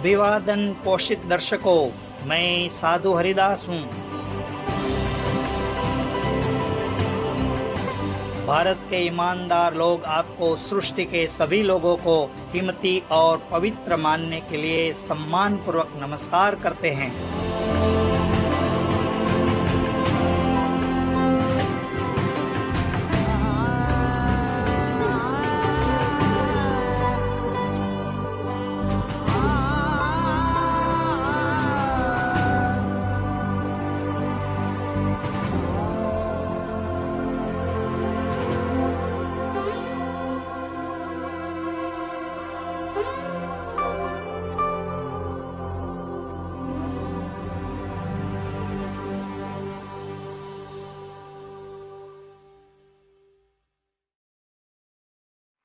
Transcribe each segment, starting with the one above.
अभिवादन पोषित दर्शकों, मैं साधु हरिदास हूँ। भारत के ईमानदार लोग आपको सृष्टि के सभी लोगों को कीमती और पवित्र मानने के लिए सम्मान पूर्वक नमस्कार करते हैं।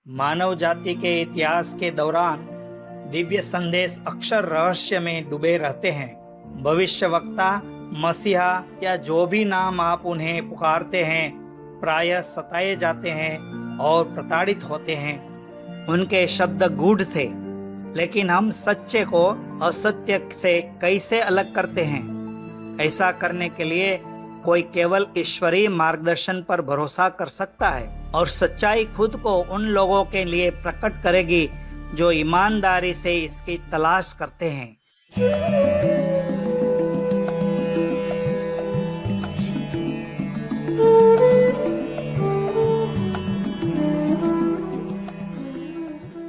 मानव जाति के इतिहास के दौरान दिव्य संदेश अक्षर रहस्य में डूबे रहते हैं। भविष्यवक्ता, मसीहा या जो भी नाम आप उन्हें पुकारते हैं, प्रायः सताए जाते हैं और प्रताड़ित होते हैं। उनके शब्द गूढ़ थे, लेकिन हम सच्चे को असत्य से कैसे अलग करते हैं? ऐसा करने के लिए कोई केवल ईश्वरीय मार्गदर्शन पर भरोसा कर सकता है, और सच्चाई खुद को उन लोगों के लिए प्रकट करेगी जो ईमानदारी से इसकी तलाश करते हैं।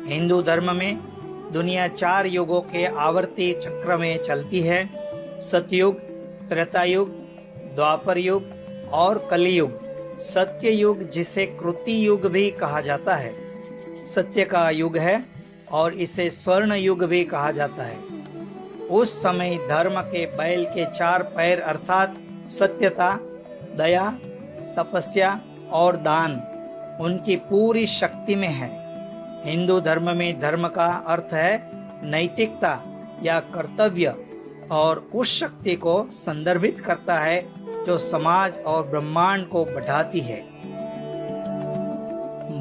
हिंदू धर्म में दुनिया 4 युगों के आवर्ती चक्र में चलती है: सतयुग, त्रेता युग, द्वापर युग और कलियुग। सत्य युग, जिसे कृति युग भी कहा जाता है, सत्य का युग है और इसे स्वर्ण युग भी कहा जाता है। उस समय धर्म के बैल के 4 पैर अर्थात सत्यता, दया, तपस्या और दान उनकी पूरी शक्ति में है। हिंदू धर्म में धर्म का अर्थ है नैतिकता या कर्तव्य, और उस शक्ति को संदर्भित करता है जो समाज और ब्रह्मांड को बढ़ाती है।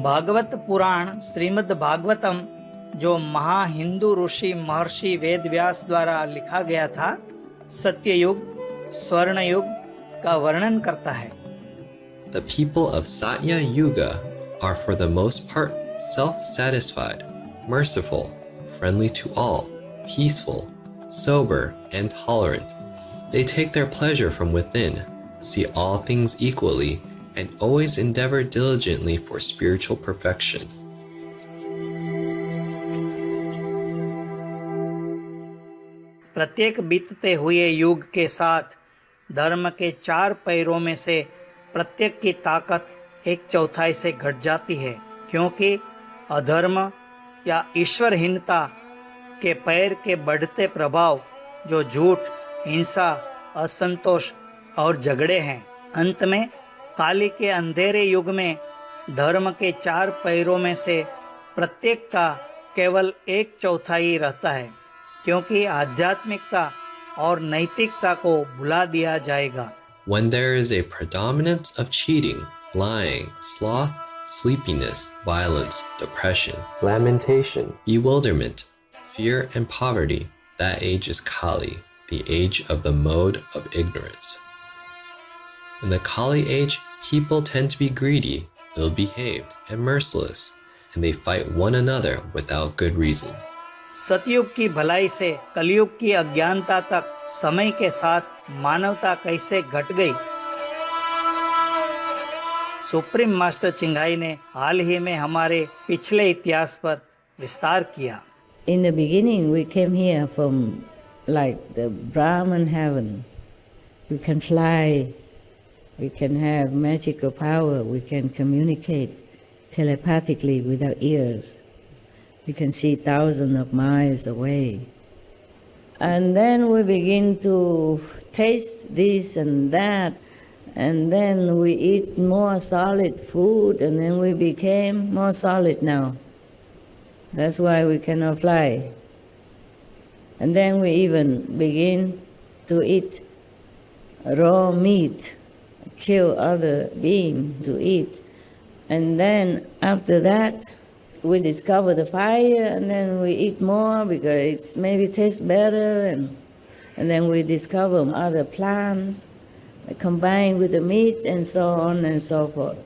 भागवत पुराण, श्रीमद् भागवतम, जो महा हिंदू ऋषि महर्षि वेदव्यास द्वारा लिखा गया था, सत्ययुग, स्वर्ण युग का वर्णन करता है। The people of Satya Yuga are for the most part self-satisfied, merciful, friendly to all, peaceful, sober, and tolerant. They take their pleasure from within, see all things equally, and always endeavor diligently for spiritual perfection. प्रत्येक बीतते हुए युग के साथ धर्म के 4 पैरों में से प्रत्येक की ताकत 1/4 से घट जाती है, क्योंकि अधर्म या ईश्वरहीनता के पैर के बढ़ते प्रभाव, जो झूठ, हिंसा, असंतोष और झगड़े हैं। अंत में काली के अंधेरे युग में धर्म के 4 पैरों में से प्रत्येक का केवल 1/4 ही रहता है, क्योंकि आध्यात्मिकता और नैतिकता को भुला दिया जाएगा। When there is a predominance of cheating, lying, sloth, sleepiness, violence, depression, lamentation, bewilderment, fear, and poverty, that age is Kali, the age of the mode of ignorance. In the Kali age, people tend to be greedy, ill-behaved, and merciless, and they fight one another without good reason. सतयुग की भलाई से कलयुग की अज्ञानता तक समय के साथ मानवता कैसे घट गई, सुप्रीम मास्टर चिंगाई ने हाल ही में हमारे पिछले इतिहास पर विस्तार किया। In the beginning, we came here from like the Brahman heavens. We can fly, we can have magical power, we can communicate telepathically with our ears. We can see thousands of miles away. And then we begin to taste this and that, and then we eat more solid food, and then we became more solid now. That's why we cannot fly. And then we even begin to eat raw meat, kill other beings to eat. And then after that, we discover the fire, and then we eat more because it's maybe tastes better, and then we discover other plants combined with the meat, and so on and so forth.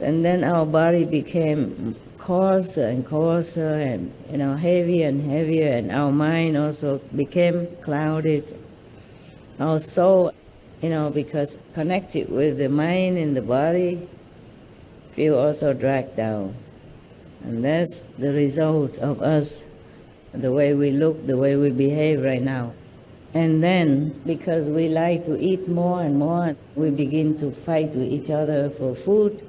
And then our body became coarser and coarser, and heavier and heavier, and our mind also became clouded. Our soul, because connected with the mind and the body, feel also dragged down. And that's the result of us, the way we look, the way we behave right now. And then, because we like to eat more and more, we begin to fight with each other for food.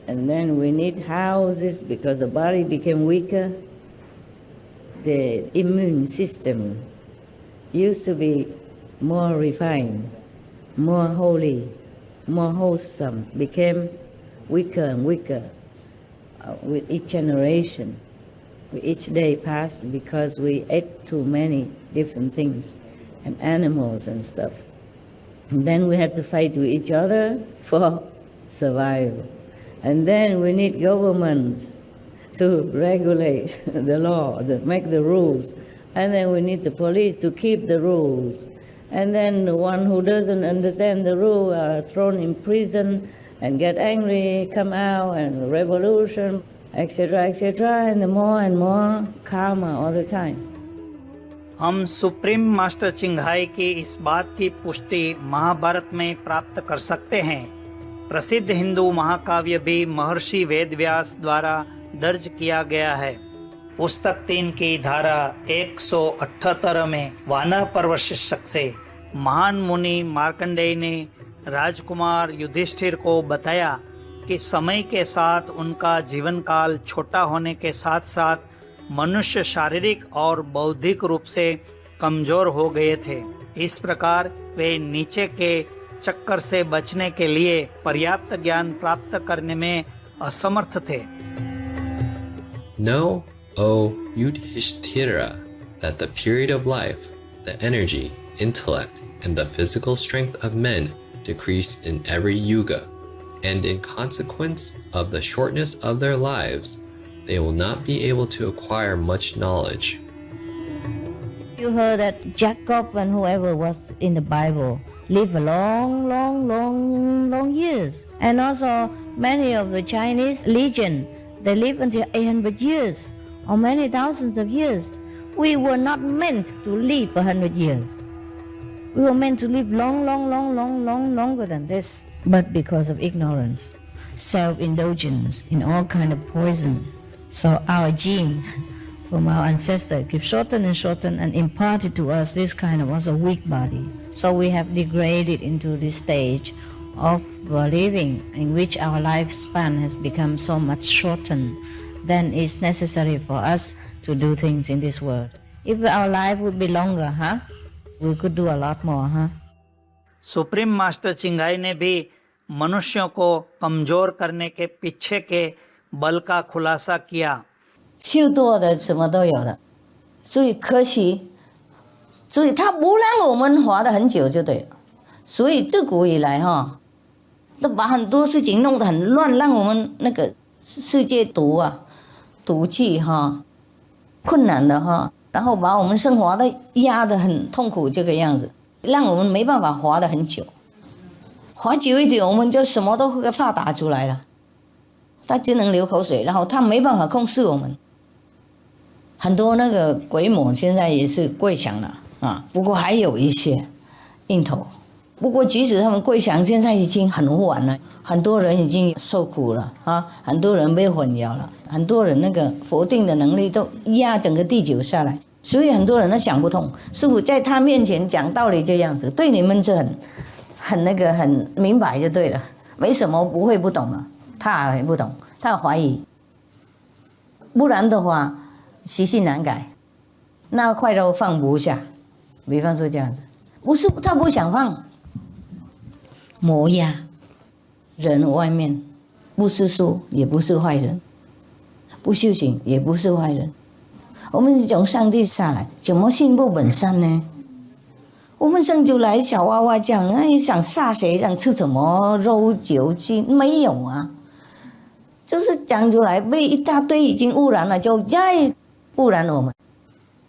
And then we need houses because the body became weaker. The immune system used to be more refined, more holy, more wholesome, became weaker and weaker with each generation, with each day passed, because we ate too many different things and animals and stuff. And then we had to fight with each other for survival. And then we need government to regulate the law, to make the rules. And then we need the police to keep the rules. And then the one who doesn't understand the rule are thrown in prison and get angry, come out, and revolution, etc., etc., and more karma all the time. हम supreme master चिंघाई की इस बात की पुष्टि महाभारत में प्राप्त कर सकते हैं। प्रसिद्ध हिंदू महाकाव्य भी महर्षि वेदव्यास द्वारा दर्ज किया गया है। पुस्तक 3 की धारा 178 में वानर पर्व शीर्षक से महान मुनि मार्कंडेय ने राजकुमार युधिष्ठिर को बताया कि समय के साथ उनका जीवन काल छोटा होने के साथ साथ मनुष्य शारीरिक और बौद्धिक रूप से कमजोर हो गए थे। इस प्रकार वे नीचे के चक्कर से बचने के लिए पर्याप्त ज्ञान प्राप्त करने में असमर्थ थे। Know, O Yudhishthira, that the period of life, the energy, intellect, and the physical strength of men decrease in every yuga, and in consequence of the shortness of their lives, they will not be able to acquire much knowledge. You heard that Jacob and whoever was in the Bible lived a long years. And also many of the Chinese legion, they live until 800 years or many thousands of years. We were not meant to live 100 years. We were meant to live longer than this. But because of ignorance, self-indulgence in all kind of poison, so our gene from our ancestors keep shortened and imparted to us this kind of also weak body. So we have degraded into this stage of living in which our lifespan has become so much shortened than is necessary for us to do things in this world. If our life would be longer, we could do a lot more, supreme master Ching Hai ने भी मनुष्यों को कमजोर करने के पीछे के बल का खुलासा किया।修多的什么都有的，所以可惜，所以他不让我们活得很久就对了。所以自古以来都把很多事情弄得很乱，让我们那个世界毒气困难的然后把我们生活的压得很痛苦，这个样子，让我们没办法活得很久。活久一点，我们就什么都会发达出来了。他只能流口水，然后他没办法控制我们。很多那个鬼魔现在也是跪降了不过还有一些硬头。不过即使他们跪降，现在已经很晚了，很多人已经受苦了很多人被混淆了，很多人那个否定的能力都压整个地球下来，所以很多人都想不通。师父在他面前讲道理这样子，对你们是很明白就对了，没什么不会不懂了。他也不懂，他怀疑，不然的话习性难改，那块肉放不下。比方说这样子，不是他不想放，磨压人外面不吃素也不是坏人，不修行也不是坏人。我们是从上帝下来，怎么心不本善呢？我们生出来小娃娃讲，想杀谁，想吃什么肉酒鸡，没有啊。就是讲出来被一大堆已经污染了，就再污染我们。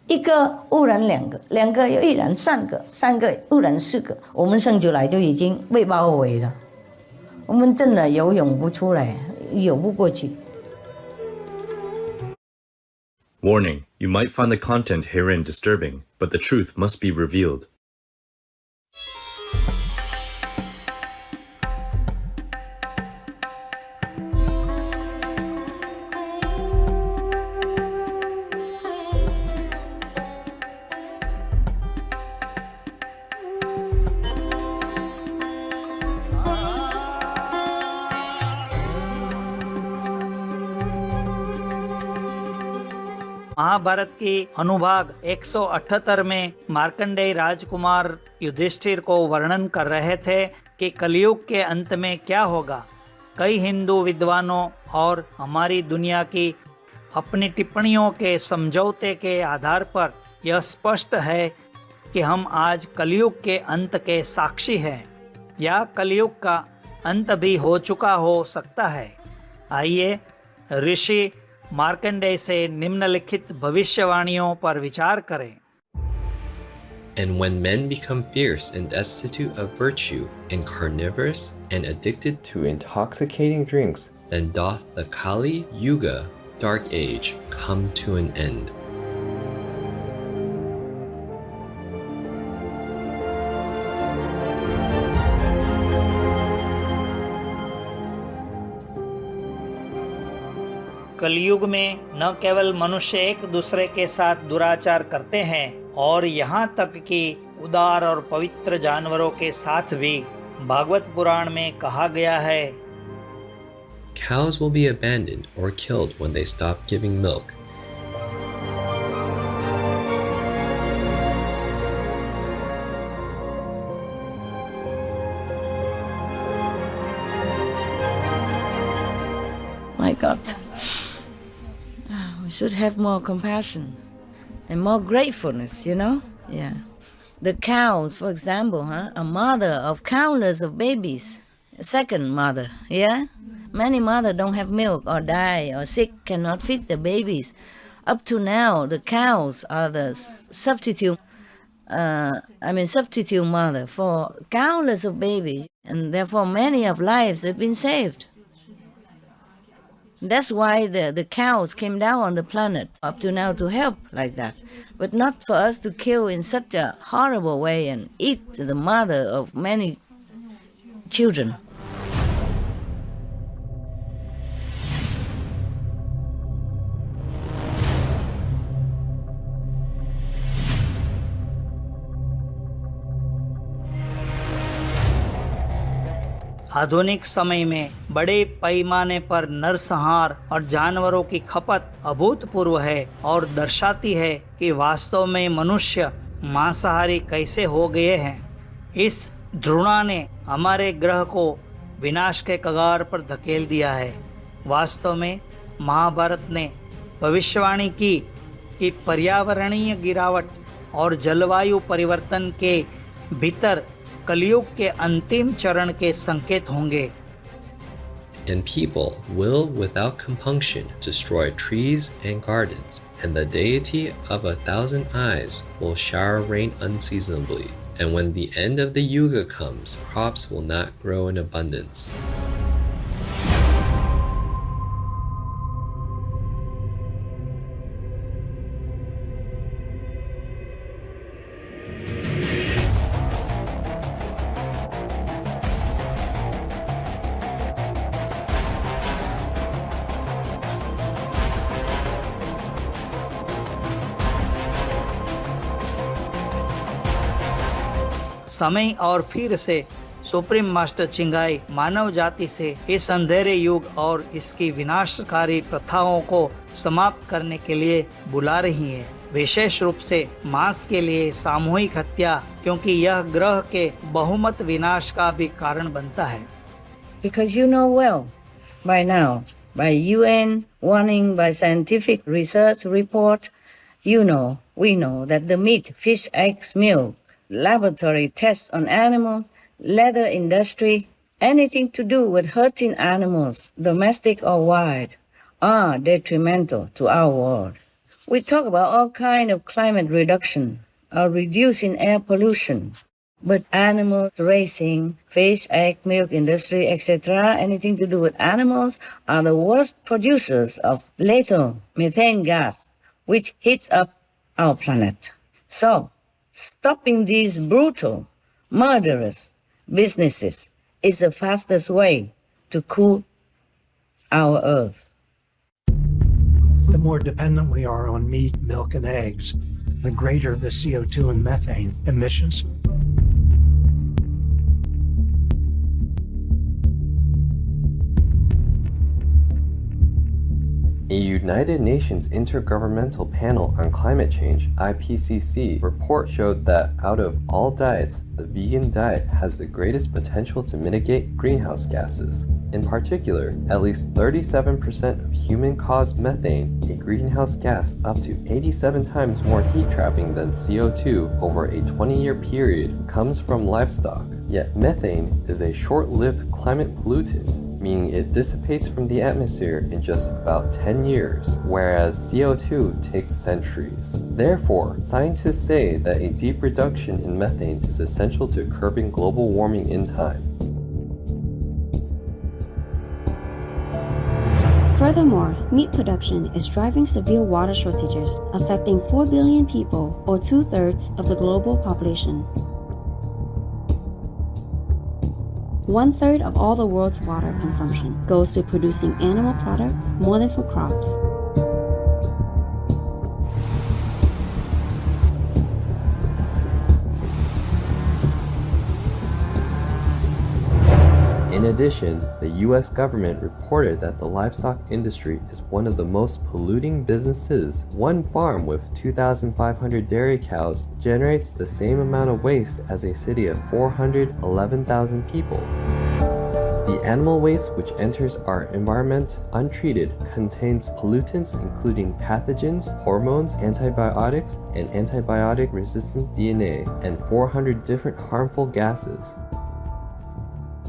一个污染两个，两个又污染三个，三个污染四个，我们生出来就已经被包围了。我们真的游泳不出来，游不过去。Warning, you might find the content herein disturbing, but the truth must be revealed. Mahabharat की अनुभाग 178 में मार्कंडेय राजकुमार युधिष्ठिर को वर्णन कर रहे थे कि कलयुग के अंत में क्या होगा। कई हिंदू विद्वानों और हमारी दुनिया की अपनी टिप्पणियों के समझौते के आधार पर यह स्पष्ट है कि हम आज कलयुग के अंत के साक्षी हैं या कलयुग का अंत भी हो चुका हो सकता है। आइए ऋषि मार्कंडेय से निम्नलिखित भविष्यवाणियों पर विचार करें। And when men become fierce and destitute of virtue and carnivorous and addicted to intoxicating drinks, then doth the Kali Yuga dark age come to an end. कलयुग में न केवल मनुष्य एक दूसरे के साथ दुराचार करते हैं और यहाँ तक कि उदार और पवित्र जानवरों के साथ भी। भागवत पुराण में कहा गया है, Cows will be abandoned or killed when they stop giving milk. My God, we should have more compassion and more gratefulness, you know? Yeah. The cows, for example, a mother of countless of babies, a second mother, yeah? Many mothers don't have milk or die or sick, cannot feed the babies. Up to now, the cows are the substitute mother for countless of babies, and therefore many of lives have been saved. That's why the cows came down on the planet up to now to help like that. But not for us to kill in such a horrible way and eat the mother of many children. आधुनिक समय में बड़े पैमाने पर नरसंहार और जानवरों की खपत अभूतपूर्व है और दर्शाती है कि वास्तव में मनुष्य मांसाहारी कैसे हो गए हैं। इस घृणा ने हमारे ग्रह को विनाश के कगार पर धकेल दिया है। वास्तव में महाभारत ने भविष्यवाणी की कि पर्यावरणीय गिरावट और जलवायु परिवर्तन के भीतर कलयुग के अंतिम चरण के संकेत होंगे। And people will without compunction destroy trees and gardens, and the deity of 1,000 eyes will shower rain unseasonably. And when the end of the Yuga comes, crops will not grow in abundance. समय और फिर से supreme master चिंगाई मानव जाति से इस अंधेरे युग और इसकी विनाशकारी प्रथाओं को समाप्त करने के लिए बुला रही है, विशेष रूप से मांस के लिए सामूहिक हत्या, क्योंकि यह ग्रह के बहुमत विनाश का भी कारण बनता है। Because you know well, by now, by UN warning, by scientific research report, we know that the meat, fish, eggs, milk, laboratory tests on animals, leather industry, Anything to do with hurting animals, domestic or wild, are detrimental to our world. We talk about all kinds of climate reduction or reducing air pollution, but animal raising, fish, egg, milk industry, etc., anything to do with animals are the worst producers of lethal methane gas, which heats up our planet. So, stopping these brutal, murderous businesses is the fastest way to cool our earth. The more dependent we are on meat, milk, and eggs, the greater the CO2 and methane emissions. A United Nations Intergovernmental Panel on Climate Change (IPCC) report showed that out of all diets, the vegan diet has the greatest potential to mitigate greenhouse gases. In particular, at least 37% of human-caused methane, a greenhouse gas up to 87 times more heat-trapping than CO2 over a 20-year period, comes from livestock. Yet methane is a short-lived climate pollutant, meaning it dissipates from the atmosphere in just about 10 years, whereas CO2 takes centuries. Therefore, scientists say that a deep reduction in methane is essential to curbing global warming in time. Furthermore, meat production is driving severe water shortages, affecting 4 billion people, or 2/3 of the global population. 1/3 of all the world's water consumption goes to producing animal products more than for crops. In addition, the US government reported that the livestock industry is one of the most polluting businesses. One farm with 2,500 dairy cows generates the same amount of waste as a city of 411,000 people. The animal waste which enters our environment untreated contains pollutants including pathogens, hormones, antibiotics, and antibiotic-resistant DNA, and 400 different harmful gases.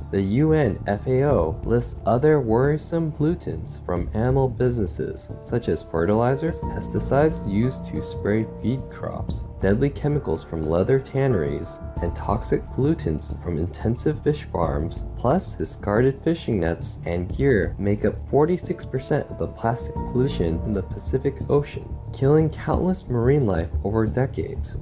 The UN FAO lists other worrisome pollutants from animal businesses, such as fertilizers, pesticides used to spray feed crops, deadly chemicals from leather tanneries, and toxic pollutants from intensive fish farms, plus discarded fishing nets and gear make up 46% of the plastic pollution in the Pacific Ocean, killing countless marine life over decades.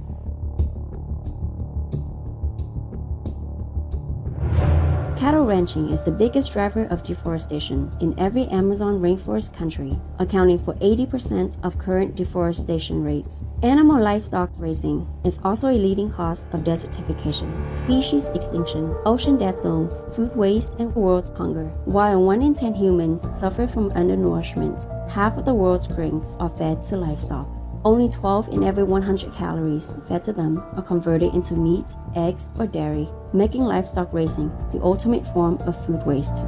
Cattle ranching is the biggest driver of deforestation in every Amazon rainforest country, accounting for 80% of current deforestation rates. Animal livestock raising is also a leading cause of desertification, species extinction, ocean dead zones, food waste, and world hunger. While 1 in 10 humans suffer from undernourishment, half of the world's grains are fed to livestock. Only 12 in every 100 calories fed to them are converted into meat, eggs, or dairy, making livestock raising the ultimate form of food waste.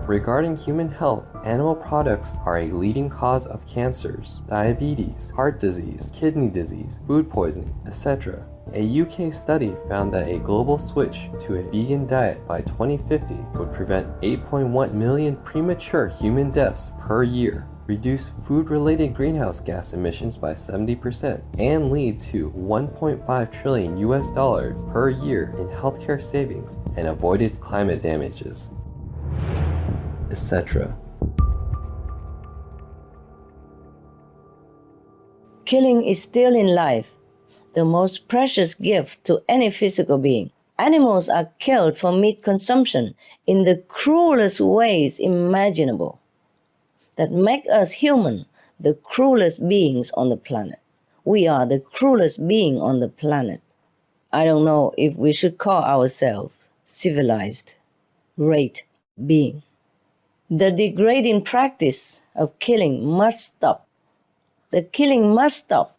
Regarding human health, animal products are a leading cause of cancers, diabetes, heart disease, kidney disease, food poisoning, etc. A UK study found that a global switch to a vegan diet by 2050 would prevent 8.1 million premature human deaths per year, reduce food-related greenhouse gas emissions by 70%, and lead to $1.5 trillion per year in healthcare savings and avoided climate damages, etc. Killing is stealing life, the most precious gift to any physical being. Animals are killed for meat consumption in the cruelest ways imaginable that make us human the cruelest beings on the planet. We are the cruelest being on the planet. I don't know if we should call ourselves civilized, great being. The degrading practice of killing must stop. The killing must stop,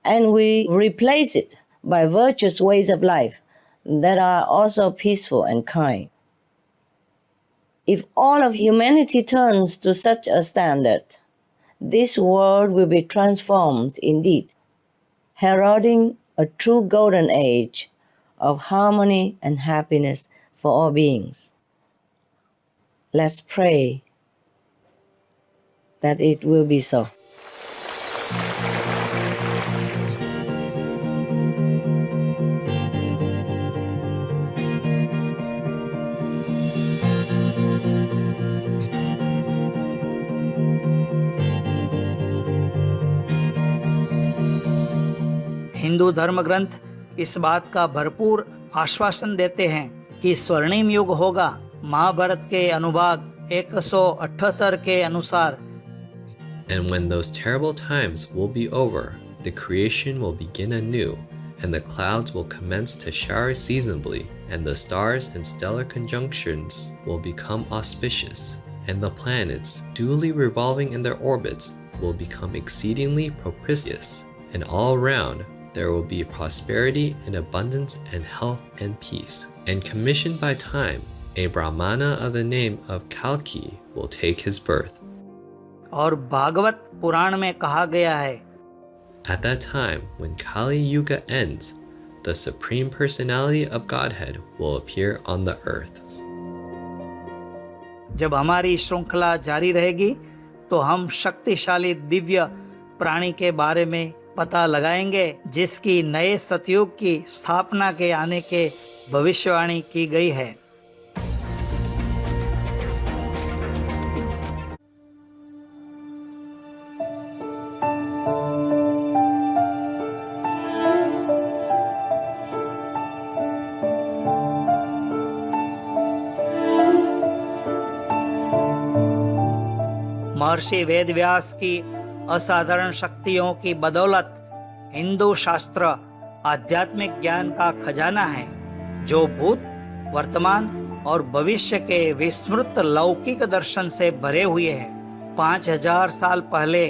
and we replace it by virtuous ways of life that are also peaceful and kind. If all of humanity turns to such a standard, this world will be transformed indeed, heralding a true golden age of harmony and happiness for all beings. Let's pray that it will be so. Hindu धर्म ग्रंथ इस बात का भरपूर आश्वासन देते हैं कि स्वर्णिम युग होगा। महाभारत के अनुभाग 178 के अनुसार, And when those terrible times will be over, the creation will begin anew, and the clouds will commence to shower seasonably, and the stars and stellar conjunctions will become auspicious, and the planets, duly revolving in their orbits, will become exceedingly propitious, and all round there will be prosperity and abundance and health and peace. And commissioned by time, a Brahmana of the name of Kalki will take his birth. और भागवत पुराण में कहा गया है, At that time, when Kali Yuga ends, the Supreme Personality of Godhead will appear on the earth. जब हमारी श्रृंखला जारी रहेगी तो हम शक्तिशाली दिव्य प्राणी के बारे में पता लगाएंगे, जिसकी नए सतयुग की स्थापना के आने के भविष्यवाणी की गई है। महर्षि वेदव्यास की असाधारण शक्तियों की बदौलत हिंदू शास्त्र आध्यात्मिक ज्ञान का खजाना है, जो भूत, वर्तमान और भविष्य के विस्तृत लौकिक दर्शन से भरे हुए हैं। 5000 साल पहले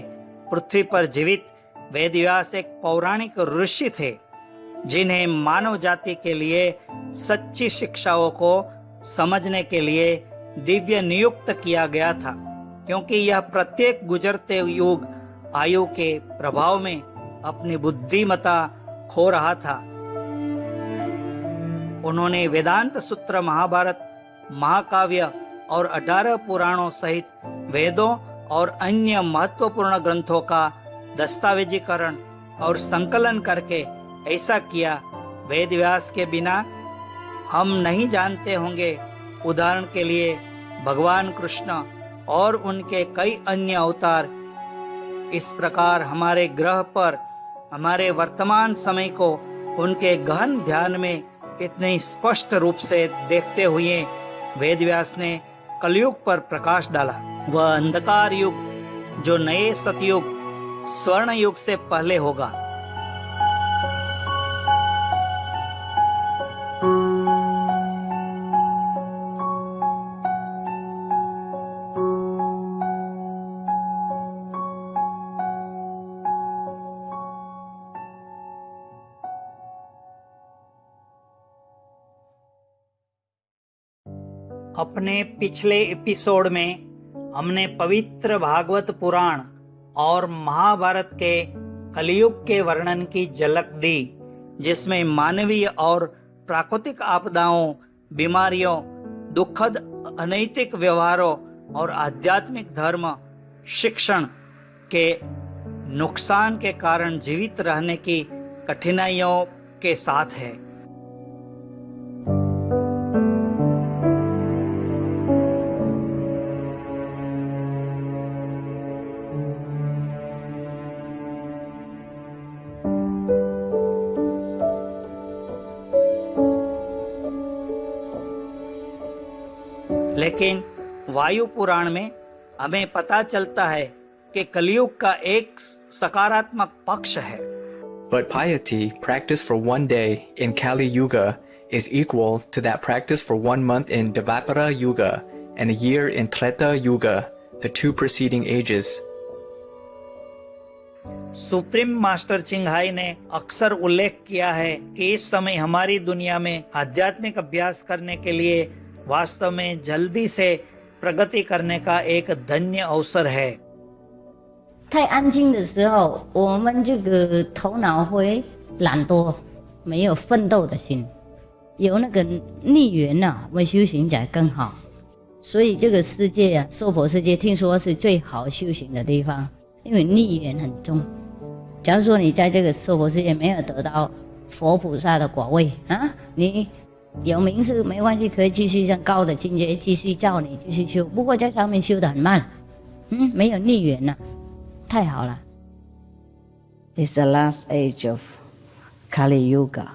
पृथ्वी पर जीवित वेदव्यास एक पौराणिक ऋषि थे, जिन्हें मानव जाति के लिए सच्ची शिक्षाओं को समझने के लिए दिव्य नियुक्त किया गया था, क्योंकि यह प्रत्येक गुजरते युग आयु के प्रभाव में अपनी बुद्धिमत्ता खो रहा था। उन्होंने वेदांत सूत्र, महाभारत, महाकाव्य और 18 पुराणों सहित वेदों और अन्य महत्वपूर्ण ग्रंथों का दस्तावेजीकरण और संकलन करके ऐसा किया। वेदव्यास के बिना हम नहीं जानते होंगे। उदाहरण के लिए भगवान कृष्ण और उनके कई अन्य अवतार। इस प्रकार हमारे ग्रह पर हमारे वर्तमान समय को उनके गहन ध्यान में इतने स्पष्ट रूप से देखते हुए वेदव्यास ने कलयुग पर प्रकाश डाला। वह अंधकार युग जो नए सतयुग, स्वर्ण युग से पहले होगा। अपने पिछले एपिसोड में हमने पवित्र भागवत पुराण और महाभारत के कलियुग के वर्णन की झलक दी, जिसमें मानवीय और प्राकृतिक आपदाओं, बीमारियों, दुखद अनैतिक व्यवहारों और आध्यात्मिक धर्म शिक्षण के नुकसान के कारण जीवित रहने की कठिनाइयों के साथ है। लेकिन वायु पुराण में हमें पता चलता है कि कलियुग का एक सकारात्मक पक्ष है। But piety practiced for one day in Kali Yuga is equal to that practice for 1 month in Dvapara Yuga and a year in Treta Yuga, the two preceding ages. Supreme master Ching Hai ने अक्सर उल्लेख किया है कि इस समय हमारी दुनिया में आध्यात्मिक अभ्यास करने के लिए वास्तव में जल्दी से प्रगति करने का एक धन्य अवसर है। 太安静的时候，我们这个头脑会懒惰，没有奋斗的心。有那个逆缘啊，我们修行起来更好。所以这个世界啊，娑婆世界听说是最好修行的地方，因为逆缘很重。假如说你在这个娑婆世界没有得到佛菩萨的果位啊，你有名是没关系，可以继续向高的境界继续照你继续修，不过在上面修得很慢，没有逆缘啊，太好了。It's the last age of Kali Yuga,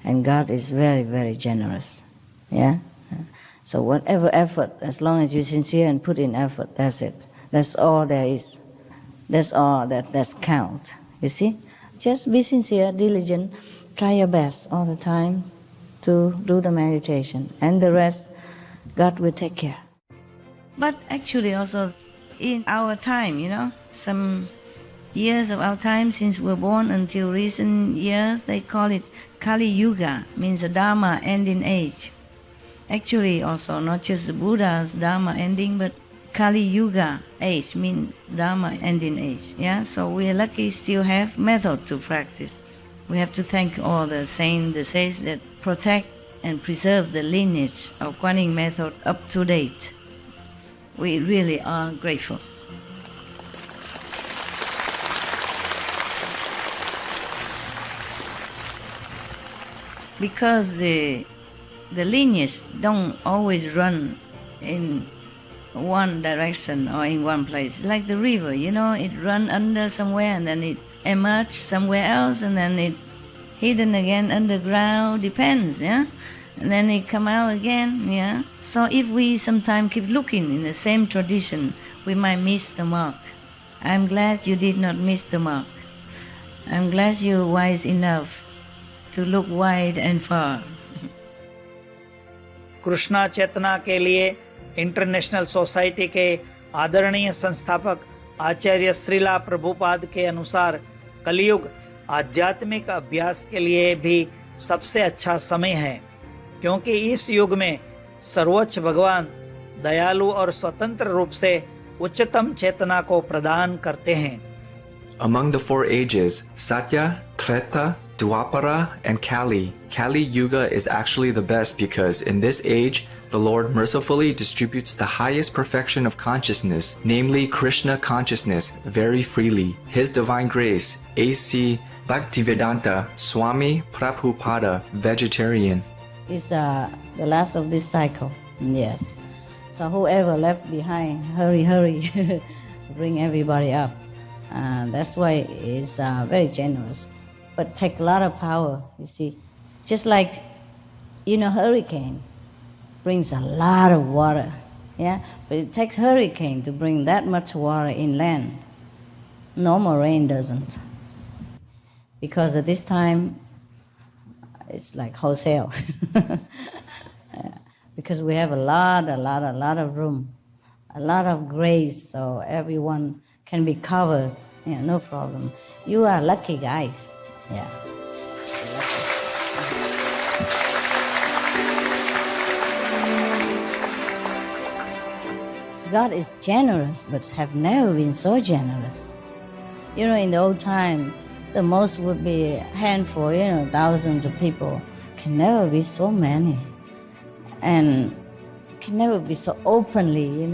and God is very, very generous. Yeah. So whatever effort, as long as you're sincere and put in effort, that's it. That's all there is. That's all that's count. You see? Just be sincere, diligent, try your best all the time to do the meditation. And the rest, God will take care. But actually also, in our time, some years of our time since we're born until recent years, they call it Kali Yuga, means the Dharma ending age. Actually also not just the Buddha's Dharma ending, but Kali Yuga age means Dharma ending age. Yeah, so we're lucky still have method to practice. We have to thank all the saints, the sages that protect and preserve the lineage of Kuan Yin method up to date. We really are grateful. Because the lineage don't always run in one direction or in one place. Like the river, it run under somewhere and then it emerge somewhere else and then it hidden again underground, depends, yeah? And then it come out again, yeah? So if we sometimes keep looking in the same tradition, we might miss the mark. I'm glad you did not miss the mark. I'm glad you're wise enough to look wide and far. Krishna चेतना के लिए international society के आदरणीय संस्थापक आचार्य श्रीला प्रभुपाद के अनुसार कलयुग आध्यात्मिक अभ्यास के लिए भी सबसे अच्छा समय है, क्योंकि इस युग में सर्वोच्च भगवान दयालु और स्वतंत्र रूप से उच्चतम चेतना को प्रदान करते हैं। Among the four ages, Satya, Treta, Dwapara, and Kali Yuga is actually the best because in this age, the Lord mercifully distributes the highest perfection of consciousness, namely Krishna consciousness, very freely. His divine grace, A.C. Bhaktivedanta Swami Prabhupada, vegetarian. It's the last of this cycle, yes. So whoever left behind, hurry, bring everybody up. That's why it's very generous. But take a lot of power, you see. Just like, hurricane brings a lot of water, yeah? But it takes hurricane to bring that much water inland. Normal rain doesn't. Because at this time, it's like wholesale. Because we have a lot of room, a lot of grace, so everyone can be covered, no problem. You are lucky guys. Yeah. God is generous, but have never been so generous. In the old time, the most would be a handful, thousands of people. Can never be so many. And can never be so openly,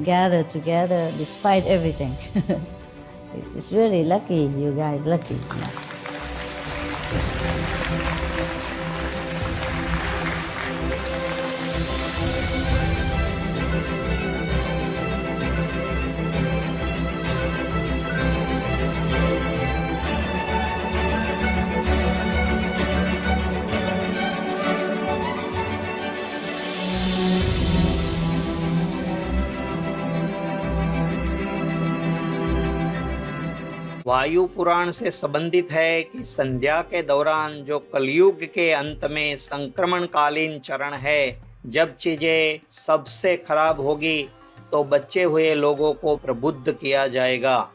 gathered together despite everything. It's really lucky, you guys, lucky. वायु पुराण से संबंधित है कि संध्या के दौरान जो कलयुग के अंत में संक्रमणकालीन चरण है, जब चीजें सबसे खराब होगी तो बचे हुए लोगों को प्रबुद्ध किया जाएगा।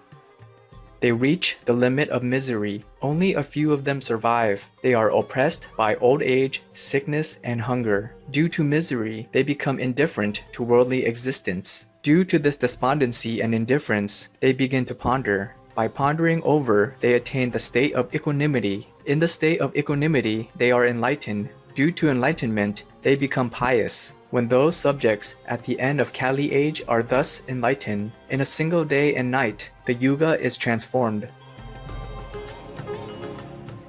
They reach the limit of misery. Only a few of them survive. They are oppressed by old age, sickness, and hunger. Due to misery, they become indifferent to worldly existence. Due to this despondency and indifference, they begin to ponder. By pondering over, they attain the state of equanimity, In the state of equanimity, they are enlightened. Due to enlightenment, they become pious. When those subjects at the end of Kali age are thus enlightened, in a single day and night, the Yuga is transformed.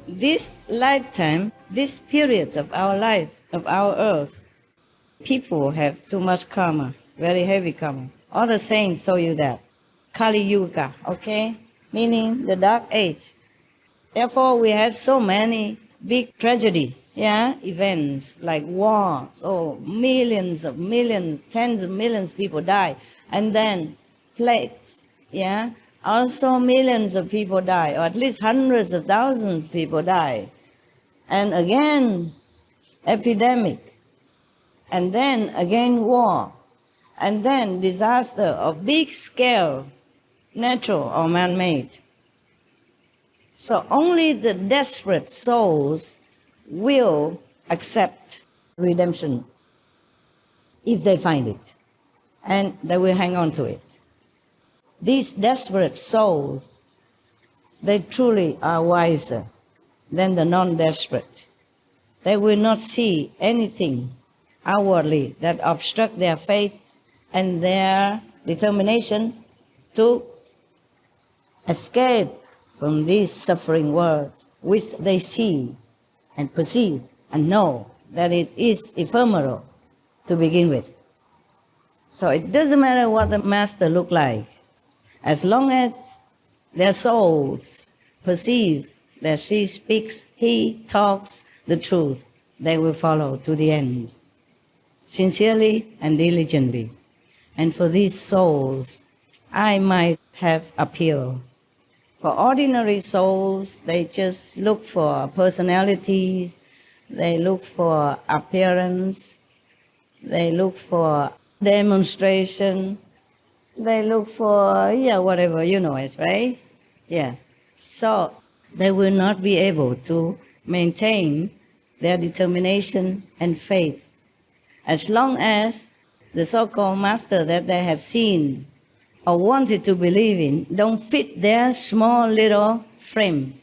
This lifetime, this period of our life, of our earth, people have too much karma, very heavy karma. All the saints show you that. Kali Yuga, okay? Meaning the dark age. Therefore, we had so many big tragedy, events like wars, millions, tens of millions people die. And then plagues, also millions of people die, or at least hundreds of thousands of people die. And again, epidemic. And then again war. And then disaster of big scale, natural or man-made. So only the desperate souls will accept redemption if they find it, and they will hang on to it. These desperate souls, they truly are wiser than the non-desperate. They will not see anything outwardly that obstruct their faith and their determination to escape from this suffering world, which they see and perceive and know that it is ephemeral to begin with. So it doesn't matter what the master look like, as long as their souls perceive that she speaks, he talks the truth, they will follow to the end, sincerely and diligently. And for these souls, I might have appeal. For ordinary souls, they just look for personality, they look for appearance, they look for demonstration, they look for, whatever, you know it, right? Yes. So they will not be able to maintain their determination and faith as long as the so-called master that they have seen or wanted to believe in don't fit their small little frame.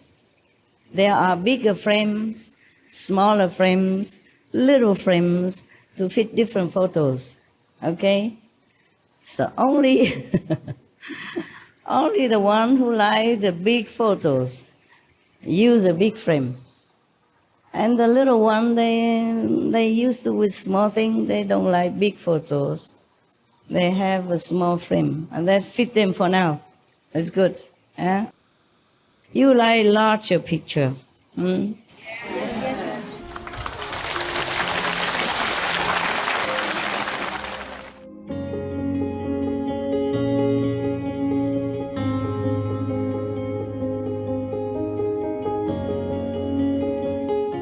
There are bigger frames, smaller frames, little frames to fit different photos, okay? So only, only the one who like the big photos use a big frame. And the little one, they used to with small things, they don't like big photos. They have a small frame, and that fit them for now. That's good. You like larger picture.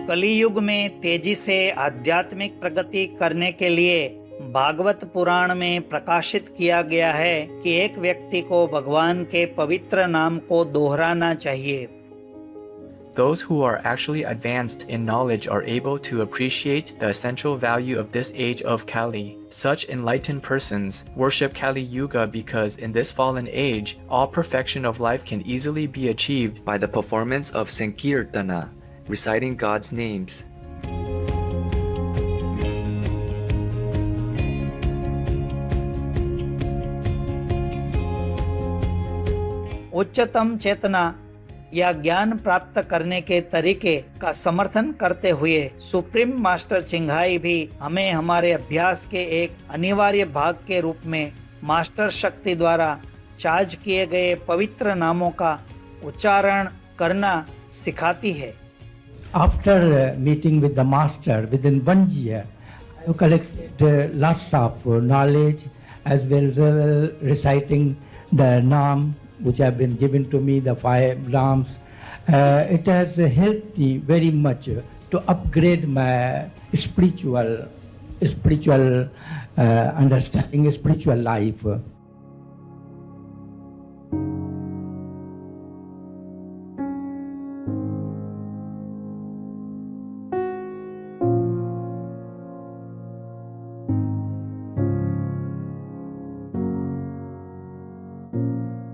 कलियुग में तेजी से आध्यात्मिक प्रगति करने के लिए भागवत पुराण में प्रकाशित किया गया है कि एक व्यक्ति को भगवान के पवित्र नाम को दोहराना चाहिए. Those who are actually advanced in knowledge are able to appreciate the essential value of this age of Kali. Such enlightened persons worship Kali Yuga because in this fallen age, all perfection of life can easily be achieved by the performance of Sankirtana, reciting God's names. उच्चतम चेतना या ज्ञान प्राप्त करने के तरीके का समर्थन करते हुए सुप्रीम मास्टर चिंघाई भी हमें हमारे अभ्यास के एक अनिवार्य भाग के रूप में मास्टर शक्ति द्वारा चार्ज किए गए पवित्र नामों का उच्चारण करना सिखाती है. After meeting with the master within 1 year, I collected lots of knowledge as well as reciting the Naam which have been given to me, the 5 Naams. It has helped me very much to upgrade my spiritual understanding, spiritual life.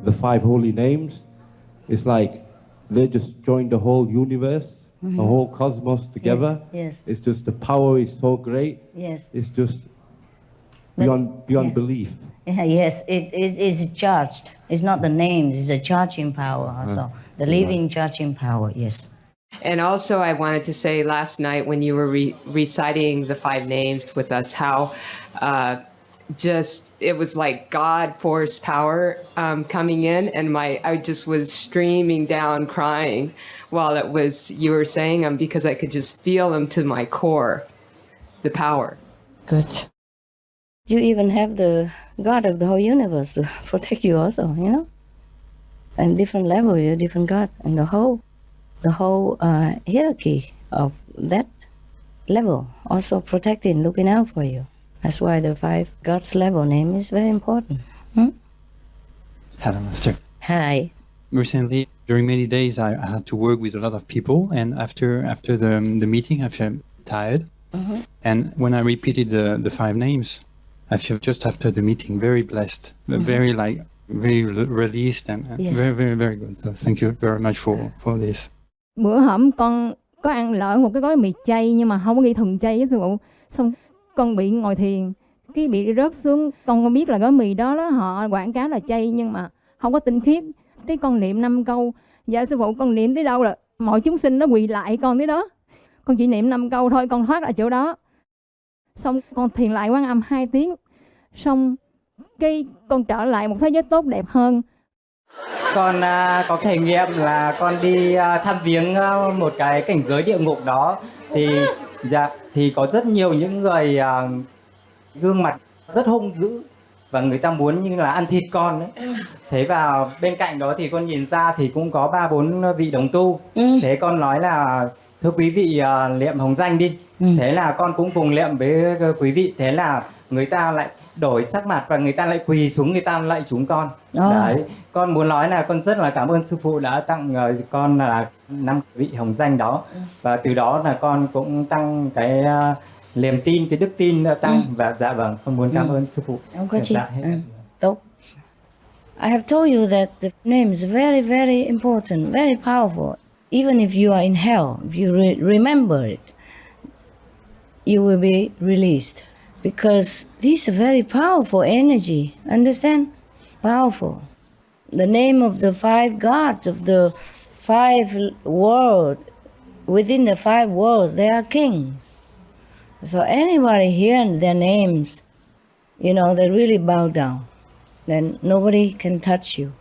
The 5 holy names, it's like they just joined the whole universe. the whole cosmos together. Yes. It's just the power is so great. Yes. It's just beyond belief. Yes, it is charged. It's not the names, it's a charging power also. The living charging power, yes. And also I wanted to say last night when you were reciting the 5 names with us, how just it was like God force power coming in, and I just was streaming down crying while you were saying them, because I could just feel them to my core, the power. Good. You even have the God of the whole universe to protect you also, you know? And different level, you're different God, and the whole hierarchy of that level also protecting, looking out for you. That's why the 5 Gods level name is very important. Hello, Master. Hi. Recently, during many days, I had to work with a lot of people, and after the meeting, I felt tired. Mm-hmm. And when I repeated the 5 names, I feel just after the meeting very blessed, very released, and Yes. very, very, very good. So thank you very much for this. Bữa hổm con có ăn lỡ một cái gói mì chay nhưng mà không có ghi thuần chay với sư phụ, xong con bị ngồi thiền cái bị rớt xuống, con biết là gói mì đó họ quảng cáo là chay nhưng mà không có tinh khiết, cái con niệm 5 câu, dạ sư phụ con niệm tới đâu là mọi chúng sinh nó quỳ lại con tới đó, con chỉ niệm 5 câu thôi, con thoát ra chỗ đó, xong con thiền lại Quan Âm 2 tiếng, xong cái con trở lại một thế giới tốt đẹp hơn. Con có thể nghiệm là con đi thăm viếng một cái cảnh giới địa ngục đó, thì có rất nhiều những người gương mặt rất hung dữ và người ta muốn như là ăn thịt con đấy. Thế vào bên cạnh đó thì con nhìn ra thì cũng có 3-4 vị đồng tu. Thế con nói là thưa quý vị niệm hồng danh đi. Thế là con cũng cùng niệm với quý vị. Thế là người ta lại đổi sắc mặt và người ta lại quỳ xuống, người ta lạy chúng con. Đấy, con muốn nói là con rất là cảm ơn sư phụ đã tặng con là 5 vị hồng danh đó, và từ đó là con cũng tăng cái niềm tin, cái đức tin tăng. Và dạ vâng, con muốn cảm ơn sư phụ. Không có chi. Tốt. I have told you that the name is very, very important, very powerful. Even if you are in hell, if you remember it, you will be released. Because this is a very powerful energy, understand? Powerful. The name of the 5 gods of the 5 worlds, within the 5 worlds, they are kings. So anybody hearing their names, you know, they really bow down. Then nobody can touch you.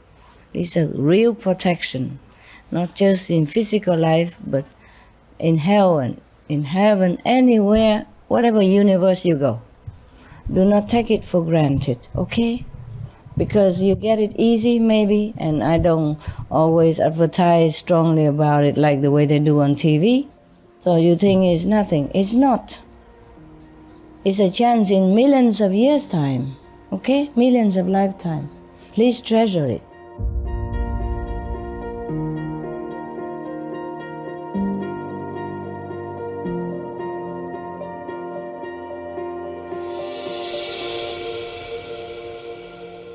It's a real protection, not just in physical life, but in hell and in heaven, anywhere, whatever universe you go. Do not take it for granted, okay? Because you get it easy maybe, and I don't always advertise strongly about it like the way they do on TV. So you think it's nothing. It's not. It's a chance in millions of years' time, okay? Millions of lifetime. Please treasure it.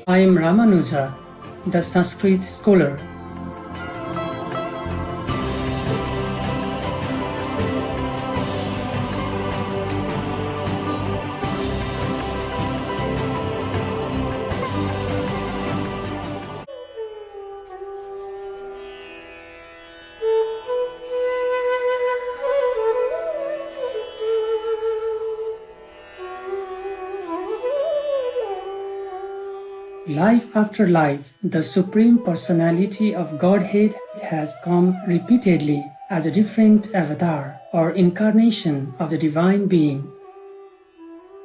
I am Ramanuja, the Sanskrit scholar. Life after life, the Supreme Personality of Godhead has come repeatedly as a different avatar or incarnation of the Divine Being.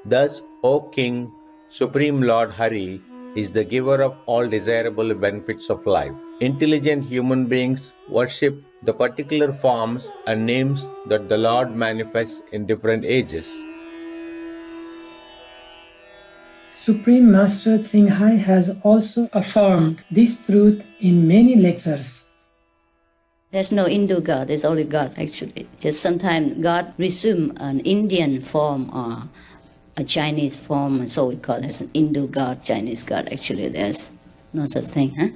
Thus, O King, Supreme Lord Hari is the giver of all desirable benefits of life. Intelligent human beings worship the particular forms and names that the Lord manifests in different ages. Supreme Master Tsinghai has also affirmed this truth in many lectures. There's no Hindu God, there's only God actually. Just sometimes God resume an Indian form or a Chinese form, so we call it an Hindu God, Chinese God. Actually, there's no such thing, huh?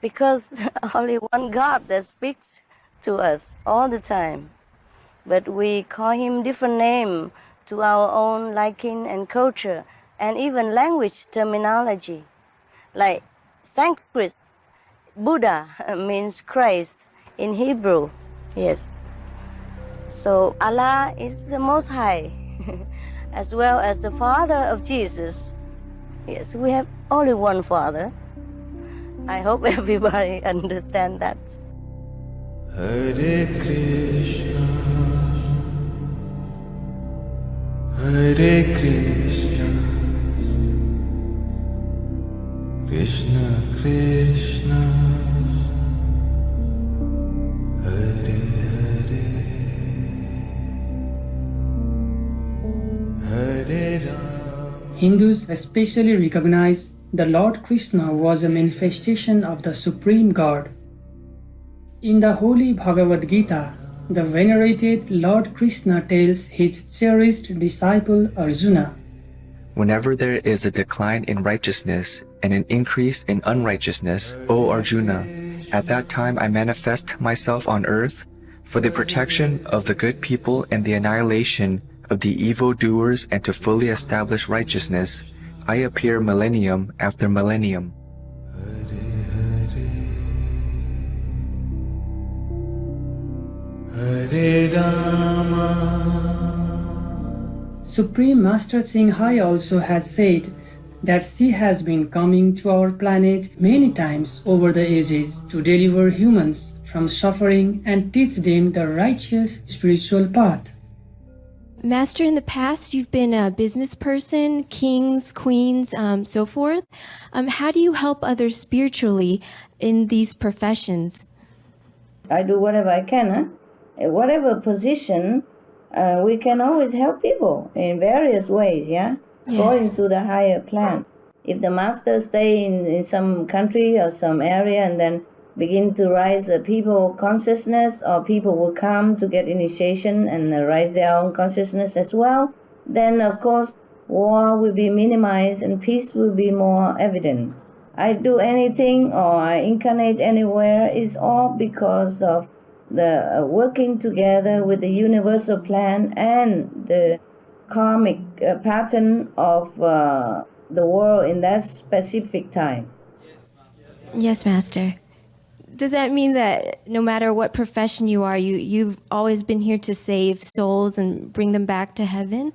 Because only one God that speaks to us all the time. but we call him different name to our own liking and culture, and even language terminology. Like Sanskrit, Buddha means Christ in Hebrew, yes. So Allah is the Most High, as well as the Father of Jesus. Yes, we have only one Father. I hope everybody understand that. Hare Krishna, Hare Krishna, Krishna Krishna, Hare Hare, Hare Ram. Hindus especially recognize the Lord Krishna was a manifestation of the Supreme God. In the Holy Bhagavad Gita, the venerated Lord Krishna tells his cherished disciple Arjuna, Whenever there is a decline in righteousness and an increase in unrighteousness, O Arjuna, at that time I manifest myself on earth for the protection of the good people and the annihilation of the evildoers, and to fully establish righteousness, I appear millennium after millennium. Hare Rama. Supreme Master Singhai also has said that she has been coming to our planet many times over the ages to deliver humans from suffering and teach them the righteous spiritual path. Master, in the past, you've been a business person, kings, queens, so forth. How do you help others spiritually in these professions? I do whatever I can. Whatever position, we can always help people in various ways, yeah? Yes. According to the higher plan. If the master stay in some country or some area and then begin to rise the people consciousness, or people will come to get initiation and rise their own consciousness as well, then of course war will be minimized and peace will be more evident. I do anything or I incarnate anywhere is all because of the working together with the universal plan and the karmic pattern of the world in that specific time. Yes, Master. Does that mean that no matter what profession you are, you've always been here to save souls and bring them back to heaven?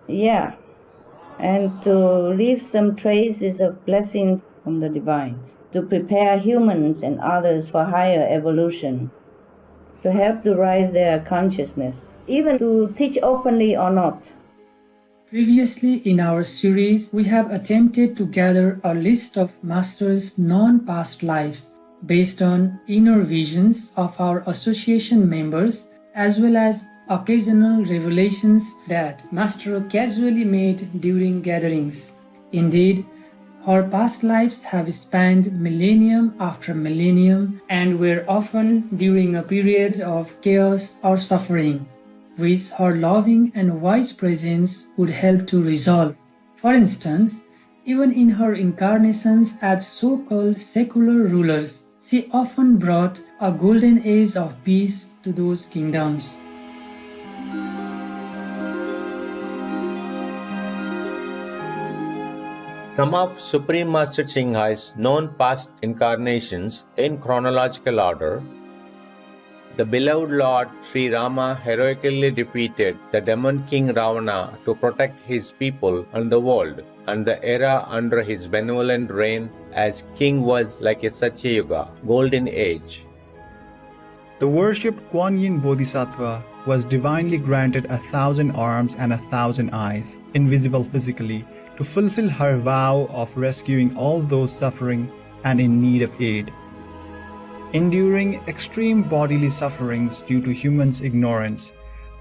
Yeah, and to leave some traces of blessing from the divine, to prepare humans and others for higher evolution, to help to rise their consciousness, even to teach openly or not. Previously in our series, we have attempted to gather a list of Master's non-past lives based on inner visions of our association members, as well as occasional revelations that Master casually made during gatherings. Indeed, her past lives have spanned millennium after millennium and were often during a period of chaos or suffering, which her loving and wise presence would help to resolve. For instance, even in her incarnations as so-called secular rulers, she often brought a golden age of peace to those kingdoms. Some of Supreme Master Singhai's known past incarnations in chronological order. The beloved Lord Sri Rama heroically defeated the demon king Ravana to protect his people and the world, and the era under his benevolent reign as king was like a Satya Yuga, golden age. The worshipped Kuan Yin Bodhisattva was divinely granted 1,000 arms and 1,000 eyes, invisible physically, to fulfill her vow of rescuing all those suffering and in need of aid. Enduring extreme bodily sufferings due to humans' ignorance,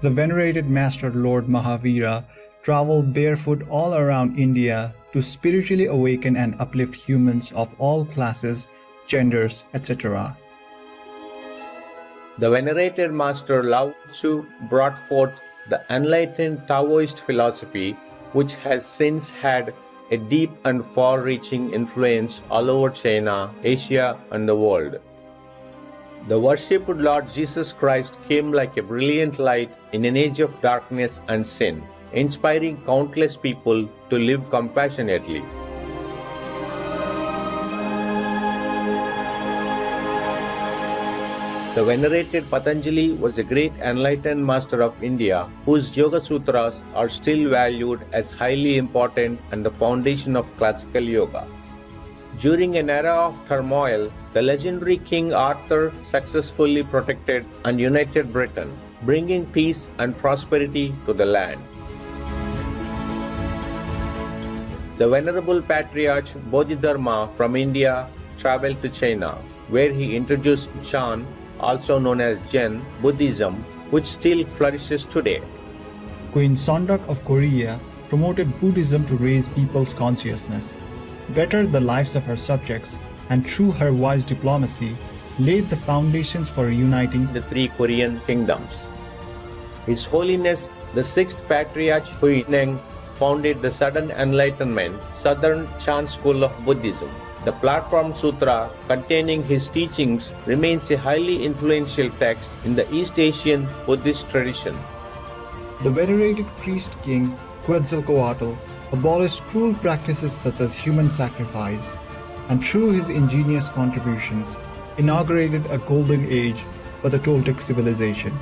the venerated Master Lord Mahavira traveled barefoot all around India to spiritually awaken and uplift humans of all classes, genders, etc. The venerated Master Lao Tzu brought forth the enlightened Taoist philosophy, which has since had a deep and far-reaching influence all over China, Asia, and the world. The worshipped Lord Jesus Christ came like a brilliant light in an age of darkness and sin, inspiring countless people to live compassionately. The venerated Patanjali was a great enlightened master of India whose Yoga Sutras are still valued as highly important and the foundation of classical yoga. During an era of turmoil, the legendary King Arthur successfully protected and united Britain, bringing peace and prosperity to the land. The Venerable Patriarch Bodhidharma from India traveled to China, where he introduced Chan, also known as Zen Buddhism, which still flourishes today. Queen Sondak of Korea promoted Buddhism to raise people's consciousness, better the lives of her subjects, and through her wise diplomacy, laid the foundations for uniting the three Korean kingdoms. His Holiness the Sixth Patriarch Huineng founded the Sudden Enlightenment Southern Chan School of Buddhism. The Platform Sutra containing his teachings remains a highly influential text in the East Asian Buddhist tradition. The venerated priest king Quetzalcoatl abolished cruel practices such as human sacrifice, and through his ingenious contributions inaugurated a golden age for the Toltec civilization.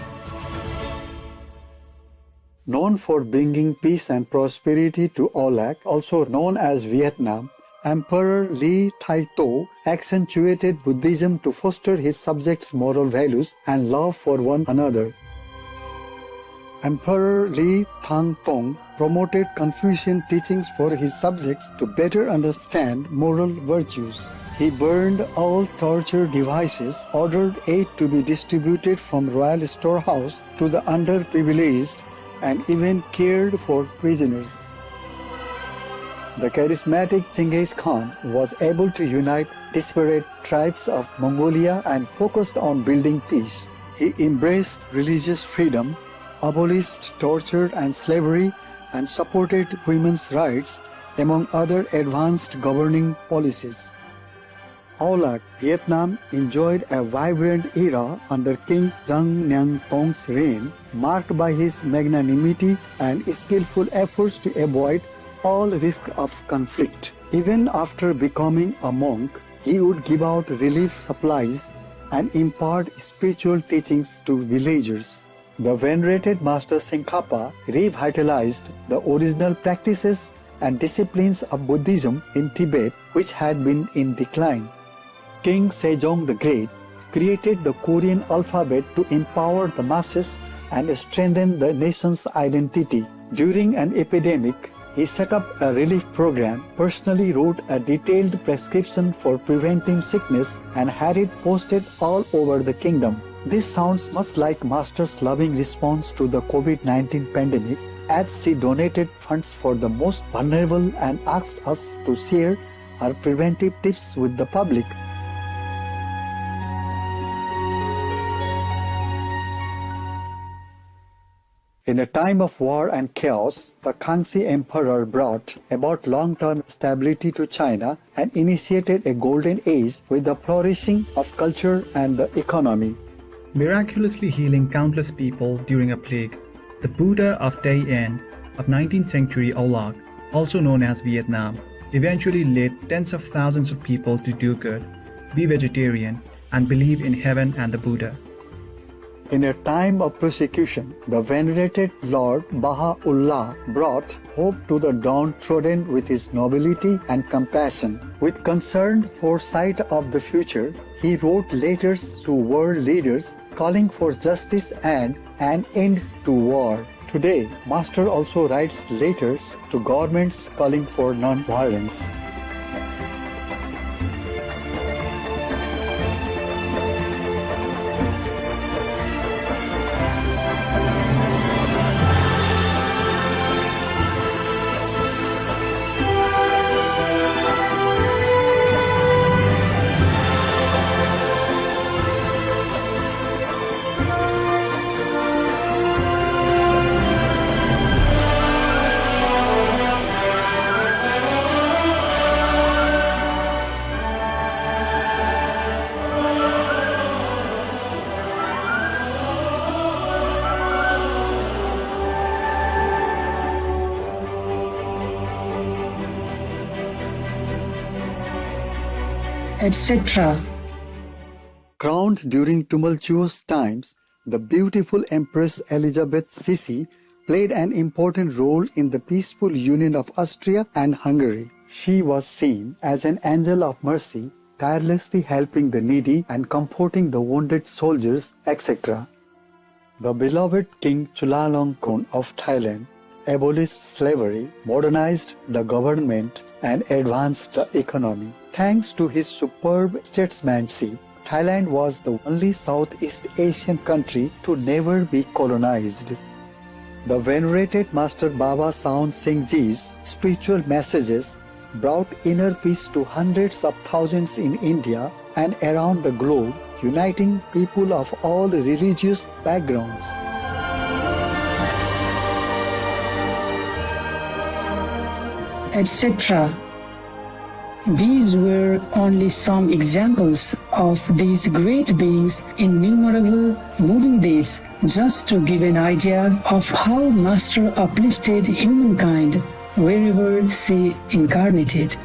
Known for bringing peace and prosperity to Olac, also known as Vietnam, Emperor Li Taitou accentuated Buddhism to foster his subjects' moral values and love for one another. Emperor Li Tangtong promoted Confucian teachings for his subjects to better understand moral virtues. He burned all torture devices, ordered aid to be distributed from royal storehouse to the underprivileged, and even cared for prisoners. The charismatic Genghis Khan was able to unite disparate tribes of Mongolia and focused on building peace. He embraced religious freedom, abolished torture and slavery, and supported women's rights, among other advanced governing policies. Olac, Vietnam enjoyed a vibrant era under King Zhang Nang Tong's reign, marked by his magnanimity and skillful efforts to avoid all risk of conflict. Even after becoming a monk, he would give out relief supplies and impart spiritual teachings to villagers. The venerated Master Tsongkhapa revitalized the original practices and disciplines of Buddhism in Tibet, which had been in decline. King Sejong the Great created the Korean alphabet to empower the masses and strengthen the nation's identity. During an epidemic, he set up a relief program, personally wrote a detailed prescription for preventing sickness, and had it posted all over the kingdom. This sounds much like Master's loving response to the COVID-19 pandemic, as she donated funds for the most vulnerable and asked us to share her preventive tips with the public. In a time of war and chaos, the Kangxi Emperor brought about long-term stability to China and initiated a golden age with the flourishing of culture and the economy. Miraculously healing countless people during a plague, the Buddha of Dai-En of 19th century Olac, also known as Vietnam, eventually led tens of thousands of people to do good, be vegetarian, and believe in heaven and the Buddha. In a time of persecution, the venerated Lord Baha'u'llah brought hope to the downtrodden with his nobility and compassion. With concerned foresight of the future, he wrote letters to world leaders calling for justice and an end to war. Today, Master also writes letters to governments calling for non-violence. etc. Crowned during tumultuous times, the beautiful Empress Elizabeth Sisi played an important role in the peaceful union of Austria and Hungary. She was seen as an angel of mercy, tirelessly helping the needy and comforting the wounded soldiers, etc. The beloved King Chulalongkorn of Thailand abolished slavery, modernized the government, and advanced the economy. Thanks to his superb statesmanship, Thailand was the only Southeast Asian country to never be colonized. The venerated Master Baba Sawan Singh Ji's spiritual messages brought inner peace to hundreds of thousands in India and around the globe, uniting people of all religious backgrounds. Etc. These were only some examples of these great beings' innumerable moving deeds, just to give an idea of how Master uplifted humankind wherever she incarnated.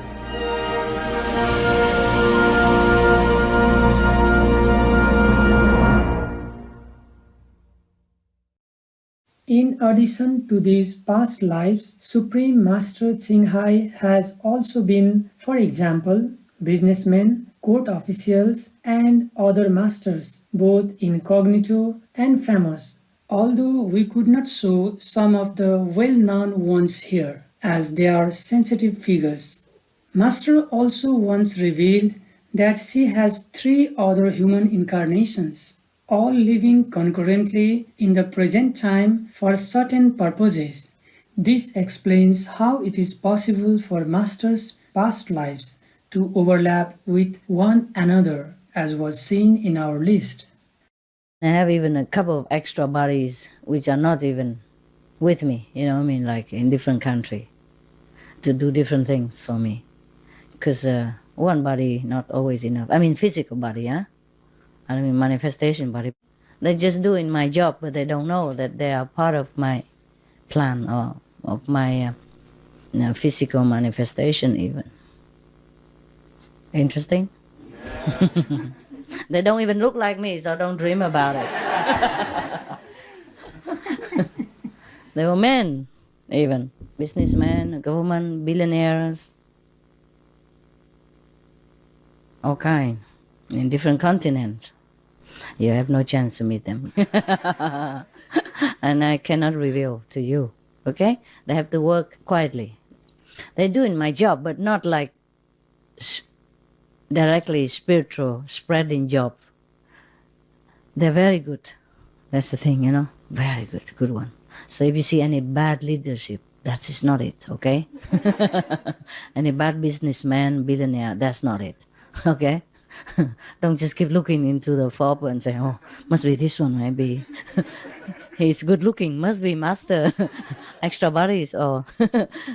In addition to these past lives, Supreme Master Qinghai has also been, for example, businessmen, court officials, and other masters, both incognito and famous, although we could not show some of the well-known ones here, as they are sensitive figures. Master also once revealed that she has 3 other human incarnations, all living concurrently in the present time for certain purposes. This explains how it is possible for Master's past lives to overlap with one another, as was seen in our list. I have even a couple of extra bodies which are not even with me, like in different country, to do different things for me. Because one body not always enough. Physical body, manifestation body. They just doing my job, but they don't know that they are part of my plan or of my physical manifestation even. Interesting? They don't even look like me, so don't dream about it. They were men, even. Businessmen, government, billionaires. All kind, in different continents. You have no chance to meet them. And I cannot reveal to you, okay? They have to work quietly. They're doing my job, but not like directly spiritual spreading job. They're very good. That's the thing, very good one. So if you see any bad leadership, that is not it, okay? Any bad businessman, billionaire, that's not it, okay? Don't just keep looking into the fob and say, oh, must be this one, maybe. He's good looking, must be master. Extra bodies, or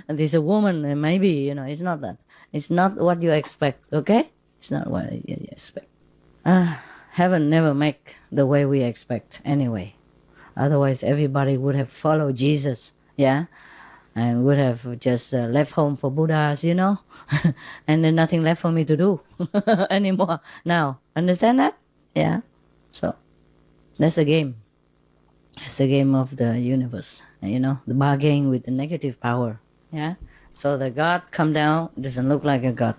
there's a woman, maybe, it's not that. It's not what you expect, okay? It's not what you expect. Heaven never make the way we expect anyway. Otherwise, everybody would have followed Jesus, yeah? And would have just left home for Buddhas, and then nothing left for me to do anymore now. Understand that? Yeah. So that's the game. It's the game of the universe, the bargain with the negative power. Yeah. So the God come down doesn't look like a God.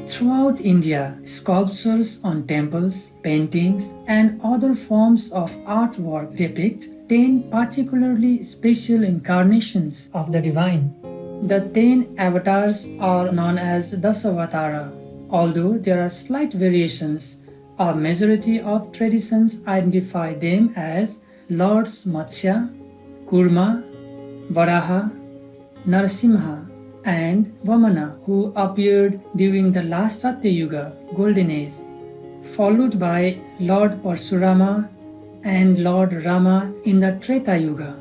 Throughout India, sculptures on temples, paintings, and other forms of artwork depict 10 particularly special incarnations of the divine. The 10 avatars are known as Dasavatara. Although there are slight variations, a majority of traditions identify them as Lords Matsya, Kurma, Varaha, Narasimha, and Vamana, who appeared during the last Satya Yuga, Golden Age, followed by Lord Parshurama and Lord Rama in the Treta Yuga,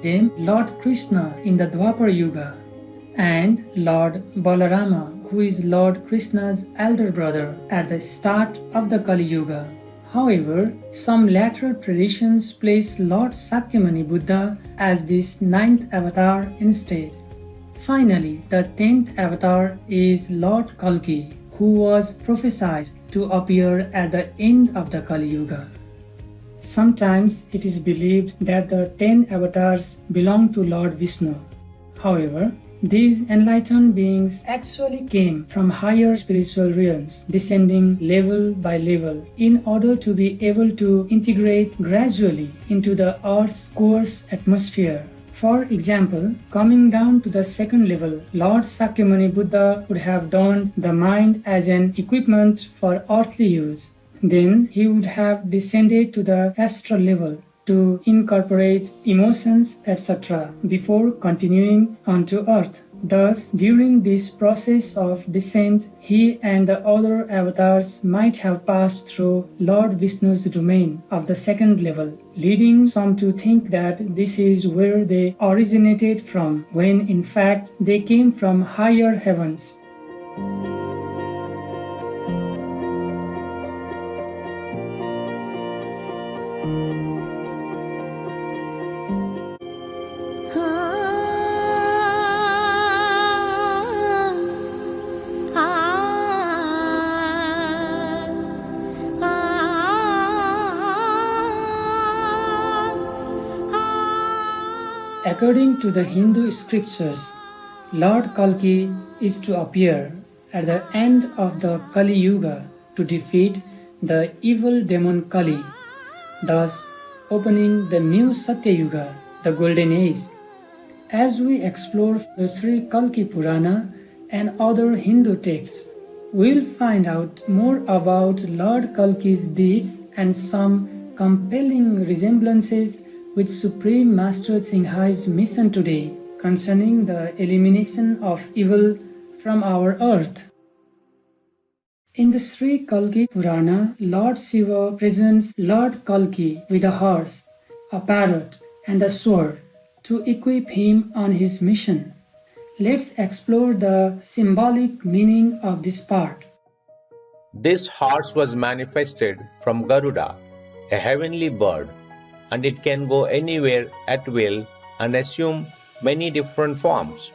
then Lord Krishna in the Dwapar Yuga, and Lord Balarama, who is Lord Krishna's elder brother at the start of the Kali Yuga. However, some later traditions place Lord Sakyamuni Buddha as this 9th avatar instead. Finally, the 10th avatar is Lord Kalki, who was prophesied to appear at the end of the Kali Yuga. Sometimes it is believed that the 10 avatars belong to Lord Vishnu. However, these enlightened beings actually came from higher spiritual realms, descending level by level in order to be able to integrate gradually into the Earth's coarse atmosphere. For example, coming down to the second level, Lord Sakyamuni Buddha would have donned the mind as an equipment for earthly use. Then he would have descended to the astral level to incorporate emotions, etc., before continuing onto earth. Thus, during this process of descent, he and the other avatars might have passed through Lord Vishnu's domain of the second level, leading some to think that this is where they originated from, when in fact they came from higher heavens. According to the Hindu scriptures, Lord Kalki is to appear at the end of the Kali Yuga to defeat the evil demon Kali, thus opening the new Satya Yuga, the golden age. As we explore the Sri Kalki Purana and other Hindu texts, we'll find out more about Lord Kalki's deeds and some compelling resemblances with Supreme Master Singhai's mission today concerning the elimination of evil from our earth. In the Sri Kalki Purana, Lord Shiva presents Lord Kalki with a horse, a parrot, and a sword to equip him on his mission. Let's explore the symbolic meaning of this part. This horse was manifested from Garuda, a heavenly bird, and it can go anywhere at will and assume many different forms.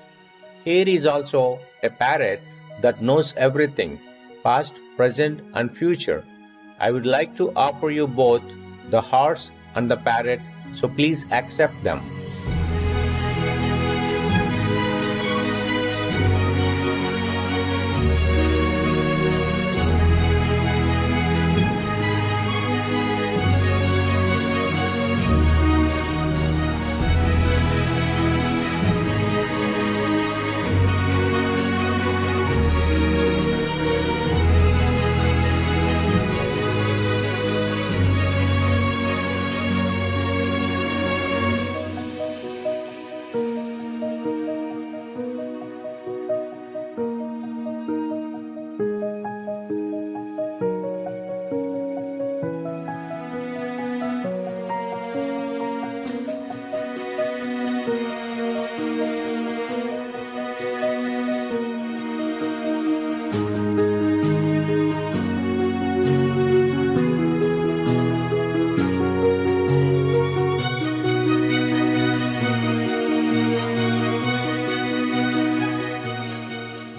Here is also a parrot that knows everything, past, present, and future. I would like to offer you both the horse and the parrot, so please accept them.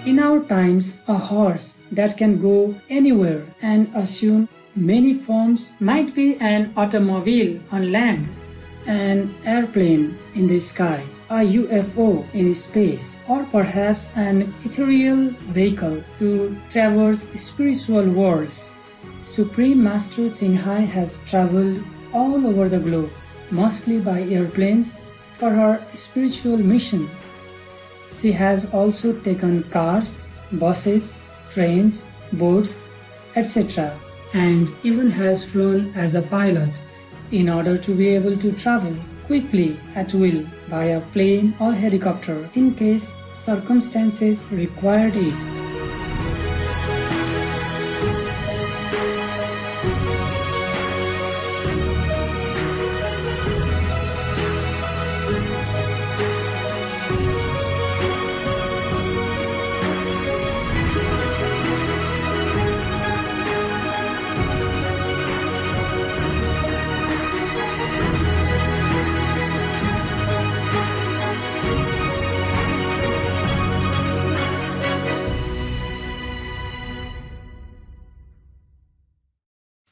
In our times, a horse that can go anywhere and assume many forms might be an automobile on land, an airplane in the sky, a UFO in space, or perhaps an ethereal vehicle to traverse spiritual worlds. Supreme Master Singhai has traveled all over the globe, mostly by airplanes, for her spiritual mission. She has also taken cars, buses, trains, boats, etc., and even has flown as a pilot in order to be able to travel quickly at will by a plane or helicopter in case circumstances required it.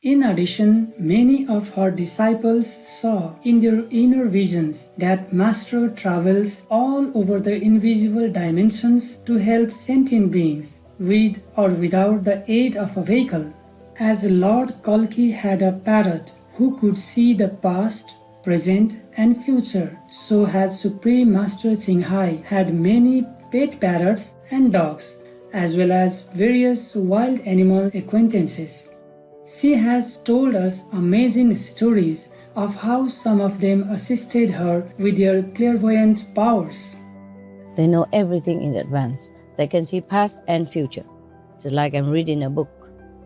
In addition, many of her disciples saw in their inner visions that Master travels all over the invisible dimensions to help sentient beings, with or without the aid of a vehicle. As Lord Kalki had a parrot who could see the past, present and future, so has Supreme Master Singhai had many pet parrots and dogs, as well as various wild animal acquaintances. She has told us amazing stories of how some of them assisted her with their clairvoyant powers. They know everything in advance. They can see past and future. It's like I'm reading a book.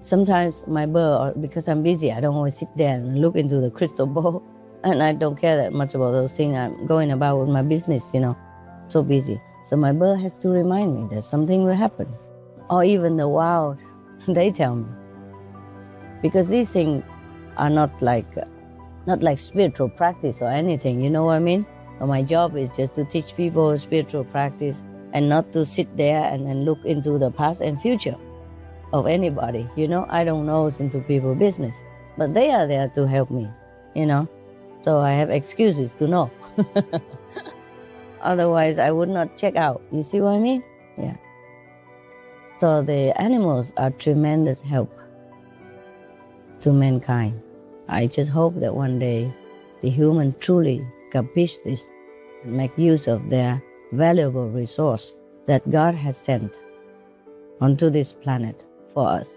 Sometimes my bird, because I'm busy, I don't always sit there and look into the crystal ball. And I don't care that much about those things. I'm going about with my business, so busy. So my bird has to remind me that something will happen. Or even the wild, they tell me. Because these things are not like spiritual practice or anything, you know what I mean? So my job is just to teach people spiritual practice and not to sit there and look into the past and future of anybody, I don't know into people's business, but they are there to help me, So I have excuses to know. Otherwise, I would not check out. You see what I mean? Yeah. So the animals are tremendous help to mankind. I just hope that one day the human truly capish this and make use of their valuable resource that God has sent onto this planet for us.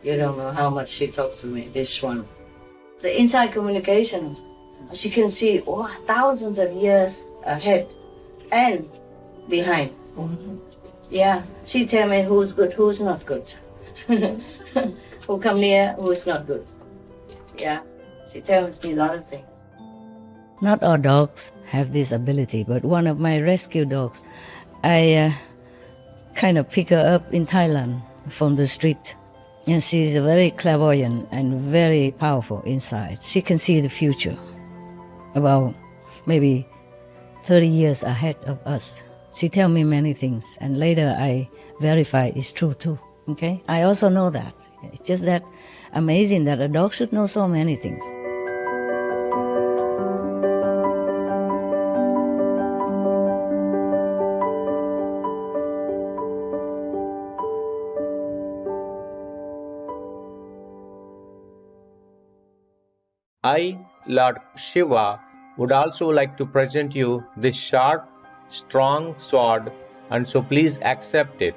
You don't know how much she talks to me, this one. The inside communication, she can see thousands of years ahead and behind. Mm-hmm. Yeah, she tell me who's good, who's not good. Who come near, who's not good. Yeah, she tells me a lot of things. Not all dogs have this ability, but one of my rescue dogs, I kind of pick her up in Thailand from the street. And she's very clairvoyant and very powerful inside. She can see the future, about maybe 30 years ahead of us. She tells me many things, and later I verify it's true too. Okay, I also know that. It's just that amazing that a dog should know so many things. I, Lord Shiva, would also like to present you this sharp, strong sword, and so please accept it.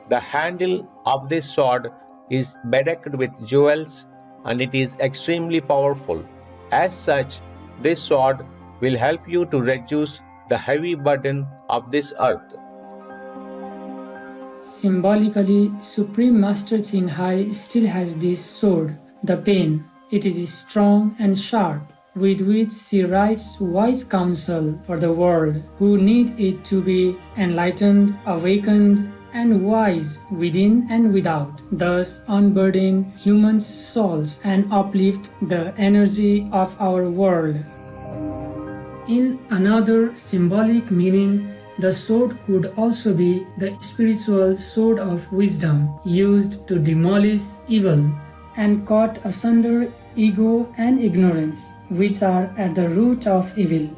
The handle of this sword is bedecked with jewels and it is extremely powerful. As such, this sword will help you to reduce the heavy burden of this earth. Symbolically, Supreme Master Singhai still has this sword, the pen. It is strong and sharp, with which she writes wise counsel for the world who need it to be enlightened, awakened, and wise within and without, thus unburden human souls and uplift the energy of our world. In another symbolic meaning, the sword could also be the spiritual sword of wisdom, used to demolish evil and cut asunder ego and ignorance, which are at the root of evil.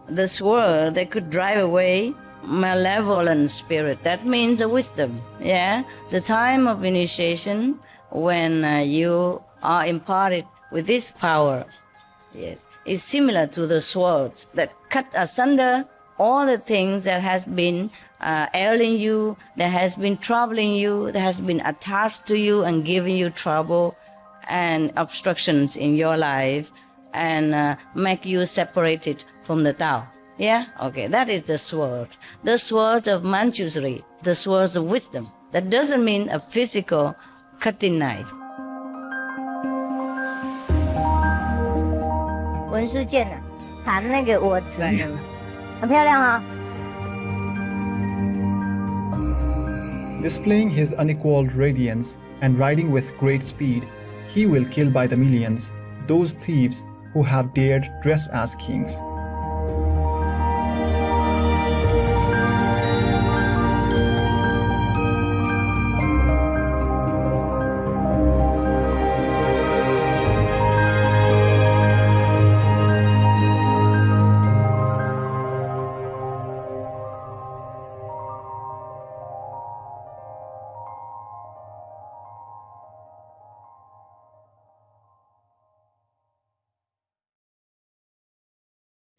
The sword, they could drive away malevolent spirit. That means the wisdom. Yeah, the time of initiation when you are imparted with this power, yes, is similar to the swords that cut asunder all the things that has been ailing you, that has been troubling you, that has been attached to you and giving you trouble and obstructions in your life, and make you separated from the Tao. Yeah? Okay, that is the sword. The sword of Manjushri, the sword of wisdom. That doesn't mean a physical cutting knife. 文殊剑呢，弹那个我子，很漂亮啊。Displaying his unequaled radiance and riding with great speed, he will kill by the millions those thieves who have dared dress as kings.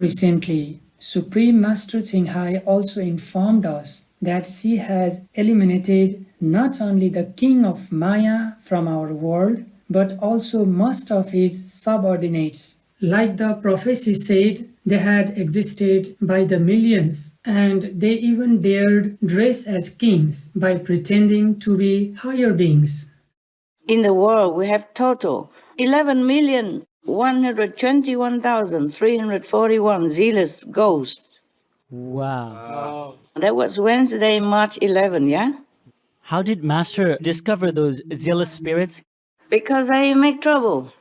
Recently, Supreme Master Qinghai also informed us that she has eliminated not only the king of Maya from our world, but also most of his subordinates. Like the prophecy said, they had existed by the millions, and they even dared dress as kings by pretending to be higher beings. In the world, we have total 11,121,341 zealous ghosts. Wow. That was Wednesday, March 11, yeah? How did Master discover those zealous spirits? Because I make trouble.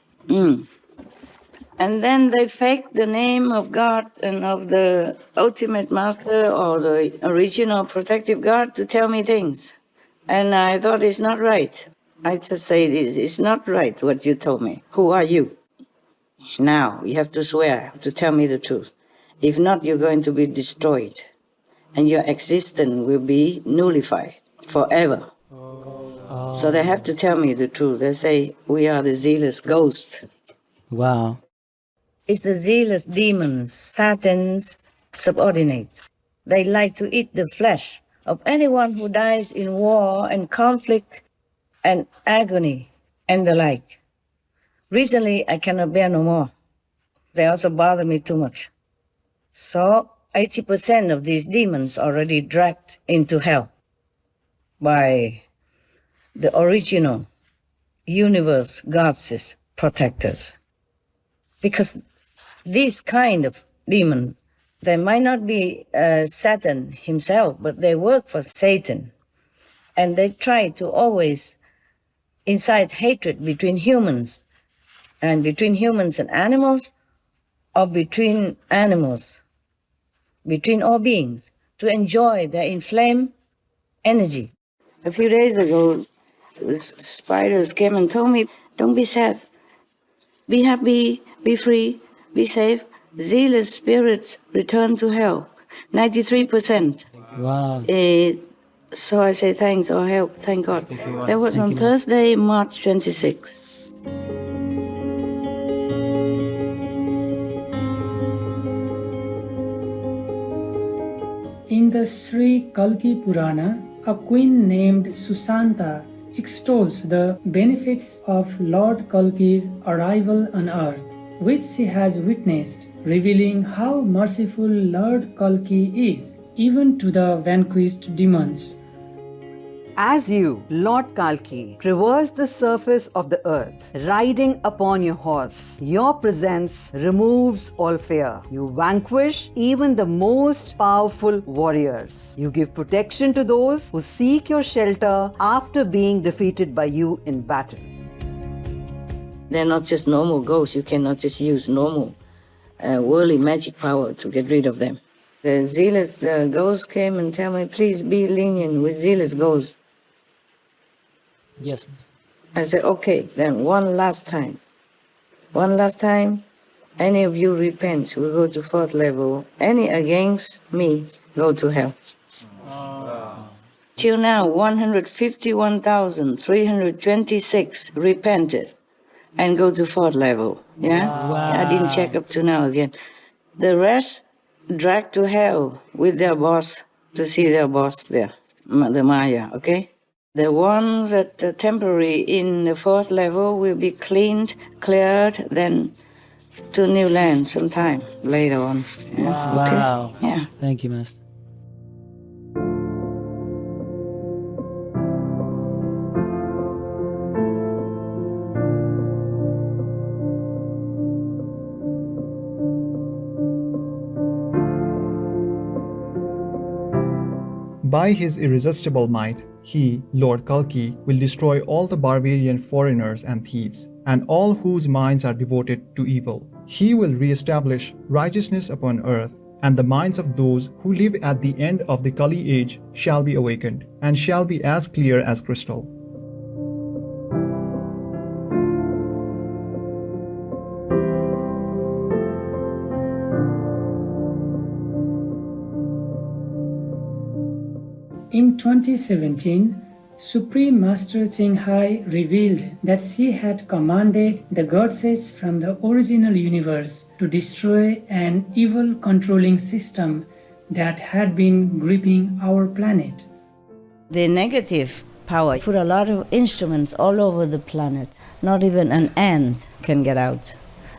And then they fake the name of God and of the ultimate master or the original protective God to tell me things. And I thought it's not right. I just say it's not right what you told me. Who are you? Now you have to swear to tell me the truth. If not, you're going to be destroyed. And your existence will be nullified forever. So they have to tell me the truth. They say, we are the zealous ghosts. Wow. It's the zealous demons, Satan's subordinates. They like to eat the flesh of anyone who dies in war and conflict and agony and the like. Recently, I cannot bear no more. They also bother me too much. So 80% of these demons already dragged into hell by the original universe gods' protectors. Because these kind of demons, they might not be Satan himself, but they work for Satan. And they try to always incite hatred between humans and animals, or between animals, between all beings, to enjoy their inflamed energy. A few days ago, the spiders came and told me, don't be sad, be happy, be free, be safe. Zealous spirits return to hell, 93%. Wow. So I say thanks, or help, thank God. That was on Thursday, March 26th. In the Sri Kalki Purana, a queen named Susanta extols the benefits of Lord Kalki's arrival on earth, which she has witnessed, revealing how merciful Lord Kalki is, even to the vanquished demons. As you, Lord Kalki, traverse the surface of the earth, riding upon your horse, your presence removes all fear. You vanquish even the most powerful warriors. You give protection to those who seek your shelter after being defeated by you in battle. They're not just normal ghosts. You cannot just use normal worldly magic power to get rid of them. The zealous ghosts came and tell me, please be lenient with zealous ghosts. Yes. I said, okay, then one last time, any of you repent, we go to 4th level. Any against me, go to hell. Till now, 151,326 repented and go to 4th level. Yeah? Wow. I didn't check up to now again. The rest dragged to hell with their boss to see their boss there, the Maya, okay? The ones that are temporary in the 4th level will be cleaned, cleared, then to new land sometime later on. Yeah. Wow. Okay? Yeah. Thank you, Master. By his irresistible might, he, Lord Kalki, will destroy all the barbarian foreigners and thieves, and all whose minds are devoted to evil. He will re-establish righteousness upon earth, and the minds of those who live at the end of the Kali age shall be awakened, and shall be as clear as crystal. In 2017, Supreme Master Tsinghai revealed that she had commanded the goddesses from the original universe to destroy an evil controlling system that had been gripping our planet. The negative power put a lot of instruments all over the planet. Not even an ant can get out.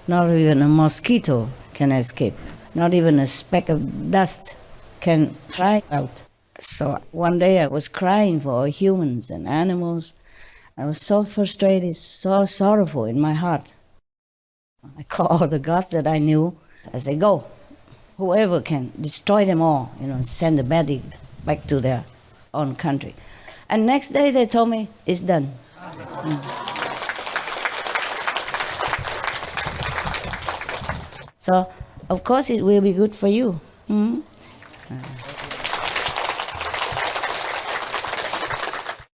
Not even a mosquito can escape. Not even a speck of dust can fly out. So one day I was crying for humans and animals. I was so frustrated, so sorrowful in my heart. I called all the gods that I knew. I said, go, whoever can, destroy them all, send the body back to their own country. And next day they told me, it's done. So, of course it will be good for you.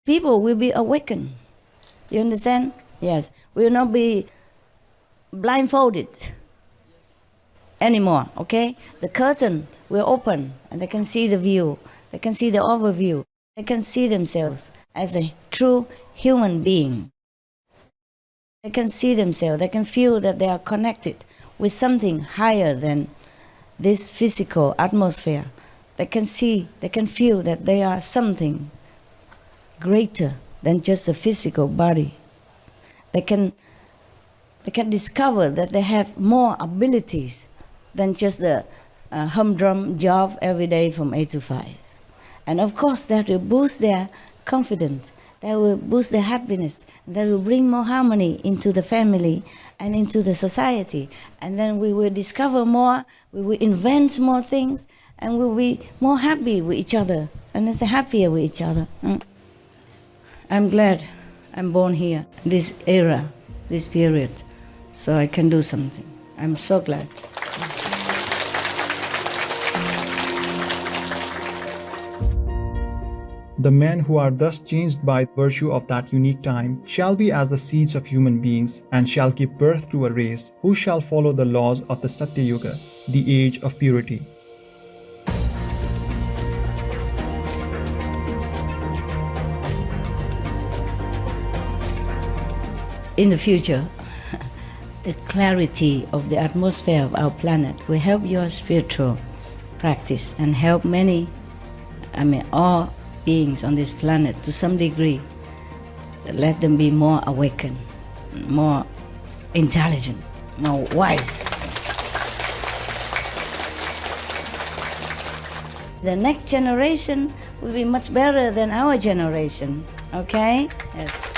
People will be awakened. You understand? Yes. We will not be blindfolded anymore, okay? The curtain will open and they can see the view. They can see the overview. They can see themselves as a true human being. They can see themselves. They can feel that they are connected with something higher than this physical atmosphere. They can see, they can feel that they are something greater than just a physical body. They can discover that they have more abilities than just a humdrum job every day from 8 to 5. And of course that will boost their confidence, that will boost their happiness, that will bring more harmony into the family and into the society. And then we will discover more, we will invent more things, and we'll be more happy with each other, and happier with each other. I'm glad I'm born here, this era, this period, so I can do something. I'm so glad. The men who are thus changed by virtue of that unique time shall be as the seeds of human beings and shall give birth to a race who shall follow the laws of the Satya Yuga, the age of purity. In the future, the clarity of the atmosphere of our planet will help your spiritual practice and help all beings on this planet to some degree. Let them be more awakened, more intelligent, more wise. The next generation will be much better than our generation, okay? Yes.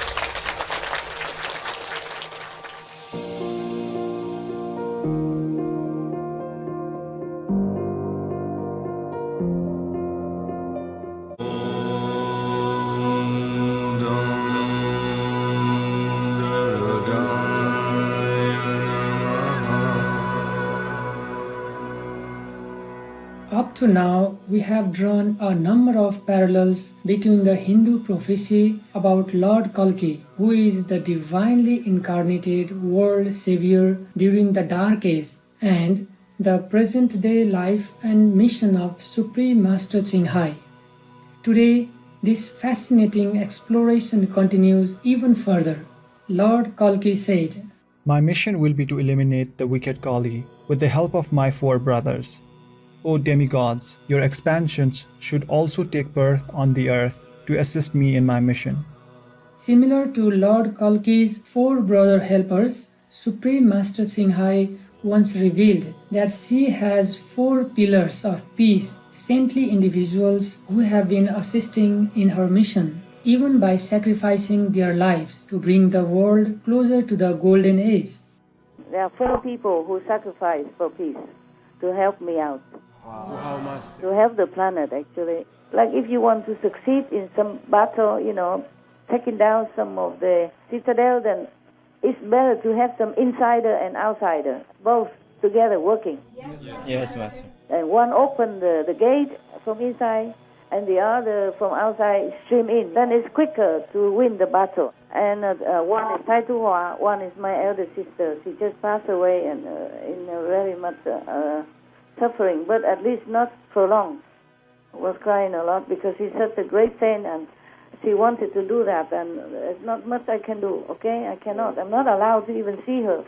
Up to now, we have drawn a number of parallels between the Hindu prophecy about Lord Kalki, who is the divinely incarnated world savior during the Dark Age, and the present-day life and mission of Supreme Master Tsinghai. Today, this fascinating exploration continues even further. Lord Kalki said, My mission will be to eliminate the wicked Kali with the help of my 4 brothers. O demigods, your expansions should also take birth on the earth to assist me in my mission. Similar to Lord Kalki's 4 brother helpers, Supreme Master Tsinghai once revealed that she has 4 pillars of peace, saintly individuals who have been assisting in her mission, even by sacrificing their lives to bring the world closer to the Golden Age. There are 4 people who sacrifice for peace to help me out. Wow. How much? To help the planet, actually. Like if you want to succeed in some battle, taking down some of the citadel, then it's better to have some insider and outsider, both together working. Yes, Master. And one open the gate from inside, and the other from outside stream in. Then it's quicker to win the battle. And one is Tai Tu Hua, one is my elder sister. She just passed away and in a very much suffering, but at least not prolonged. Was crying a lot because she's such a great saint, and she wanted to do that, and there's not much I can do, okay? I cannot. I'm not allowed to even see her.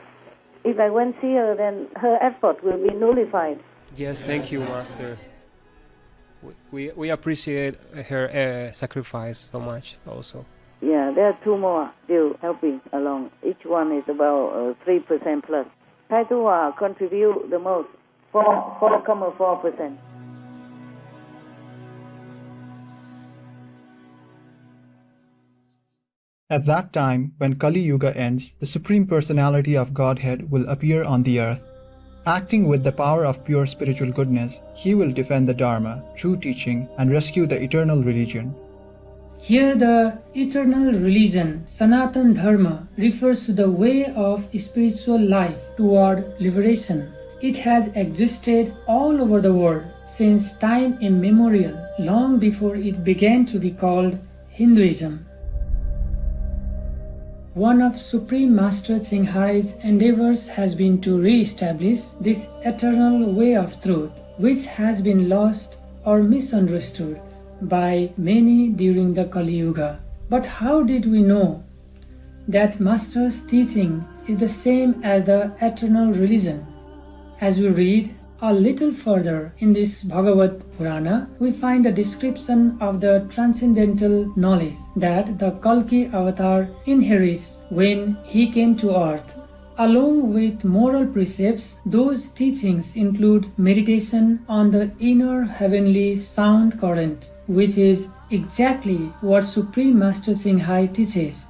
If I went see her, then her effort will be nullified. Yes, thank you, Master. We appreciate her sacrifice so much also. Yeah, there are two more still helping along. Each one is about 3% plus. Thai Tuwa contribute the most, 4.4%. At that time, when Kali Yuga ends, the Supreme Personality of Godhead will appear on the earth. Acting with the power of pure spiritual goodness, he will defend the Dharma, true teaching, and rescue the eternal religion. Here the eternal religion, Sanatan Dharma, refers to the way of spiritual life toward liberation. It has existed all over the world since time immemorial, long before it began to be called Hinduism. One of Supreme Master Ching Hai's endeavors has been to re-establish this eternal way of truth, which has been lost or misunderstood by many during the Kali Yuga. But how did we know that Master's teaching is the same as the eternal religion? As we read a little further in this Bhagavad Purana, we find a description of the transcendental knowledge that the Kalki Avatar inherits when he came to earth. Along with moral precepts, those teachings include meditation on the inner heavenly sound current, which is exactly what Supreme Master Ching Hai teaches.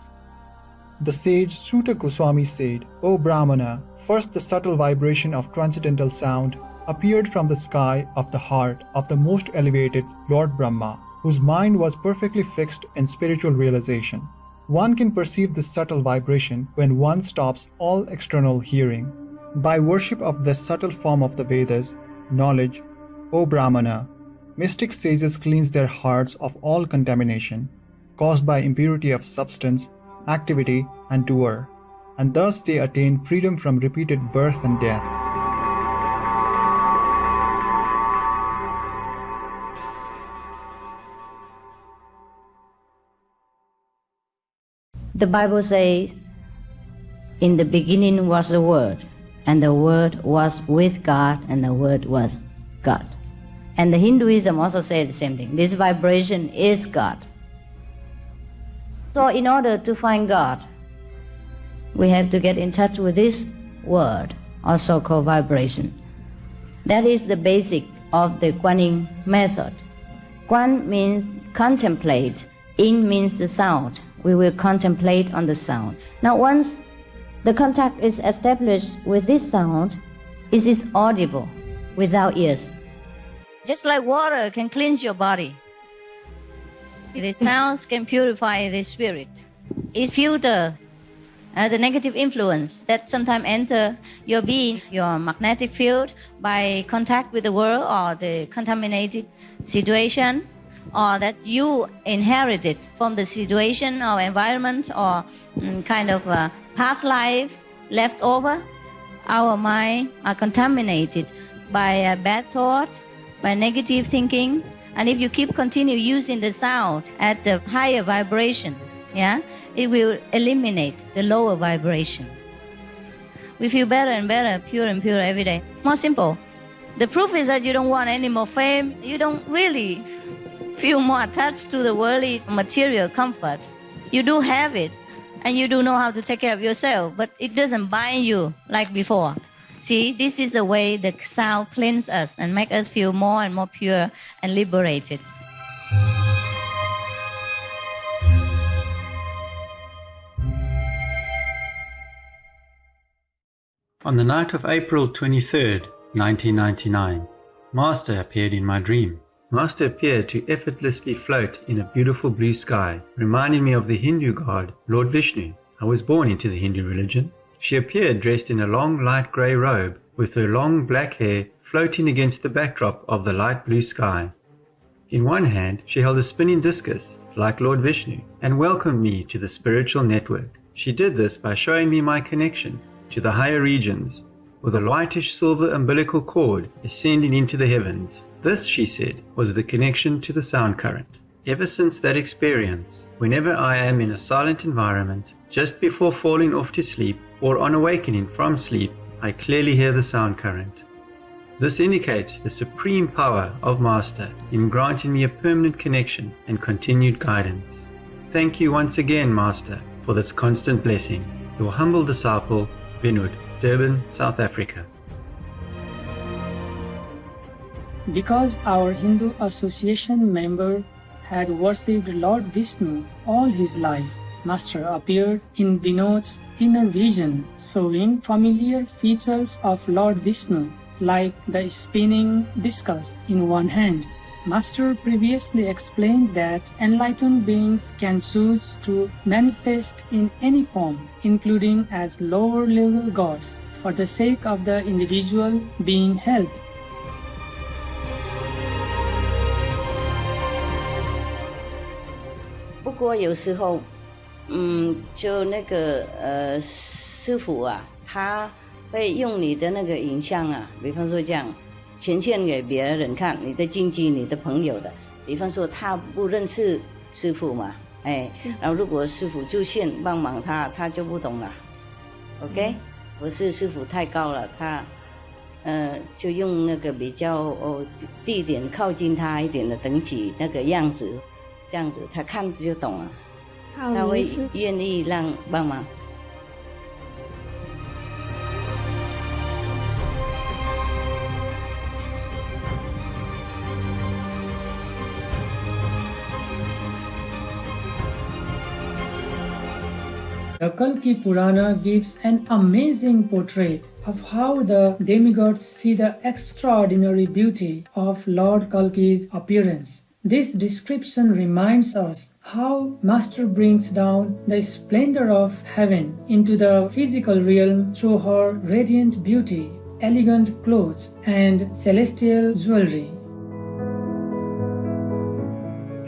The sage Suta Goswami said, O Brahmana, first the subtle vibration of transcendental sound appeared from the sky of the heart of the most elevated Lord Brahma, whose mind was perfectly fixed in spiritual realization. One can perceive this subtle vibration when one stops all external hearing. By worship of this subtle form of the Vedas, knowledge, O Brahmana, mystic sages cleanse their hearts of all contamination, caused by impurity of substance, activity, and doer, and thus they attain freedom from repeated birth and death. The Bible says, in the beginning was the Word, and the Word was with God, and the Word was God. And the Hinduism also says the same thing. This vibration is God. So in order to find God, we have to get in touch with this word, or so-called vibration. That is the basic of the Guanyin method. Guan means contemplate, in means the sound. We will contemplate on the sound. Now once the contact is established with this sound, it is audible without ears. Just like water can cleanse your body, the sounds can purify the spirit. It filters the negative influence that sometimes enter your being, your magnetic field, by contact with the world or the contaminated situation, or that you inherited from the situation or environment or kind of past life left over. Our mind are contaminated by bad thought, by negative thinking, and if you continue using the sound at the higher vibration, it will eliminate the lower vibration. We feel better and better, pure and pure every day. More simple. The proof is that you don't want any more fame. You don't really feel more attached to the worldly material comfort. You do have it, and you do know how to take care of yourself, but it doesn't bind you like before. See, this is the way the sound cleanses us and makes us feel more and more pure and liberated. On the night of April 23rd, 1999, Master appeared in my dream. Master appeared to effortlessly float in a beautiful blue sky, reminding me of the Hindu god, Lord Vishnu. I was born into the Hindu religion. She appeared dressed in a long light grey robe, with her long black hair floating against the backdrop of the light blue sky. In one hand, she held a spinning discus, like Lord Vishnu, and welcomed me to the spiritual network. She did this by showing me my connection to the higher regions, with a whitish silver umbilical cord ascending into the heavens. This, she said, was the connection to the sound current. Ever since that experience, whenever I am in a silent environment, just before falling off to sleep or on awakening from sleep, I clearly hear the sound current. This indicates the supreme power of Master in granting me a permanent connection and continued guidance. Thank you once again, Master, for this constant blessing. Your humble disciple, Vinud, Durban, South Africa. Because our Hindu association member had worshipped Lord Vishnu all his life, Master appeared in Vinod's inner vision, showing familiar features of Lord Vishnu, like the spinning discus in one hand. Master previously explained that enlightened beings can choose to manifest in any form, including as lower-level gods, for the sake of the individual being helped. 不过有时候，就那个师傅啊，他会用你的那个影像啊，比方说这样呈现给别人看，你的亲戚、你的朋友的。比方说他不认识师傅嘛，哎，然后如果师傅出现帮忙他，他就不懂了。OK，不是师傅太高了，他就用那个比较地点靠近他一点的等级那个样子。这样子他看就懂了，他会愿意让帮忙。The Kalki Purana gives an amazing portrait of how the demigods see the extraordinary beauty of Lord Kalki's appearance. This description reminds us how Master brings down the splendor of heaven into the physical realm through her radiant beauty, elegant clothes, and celestial jewelry.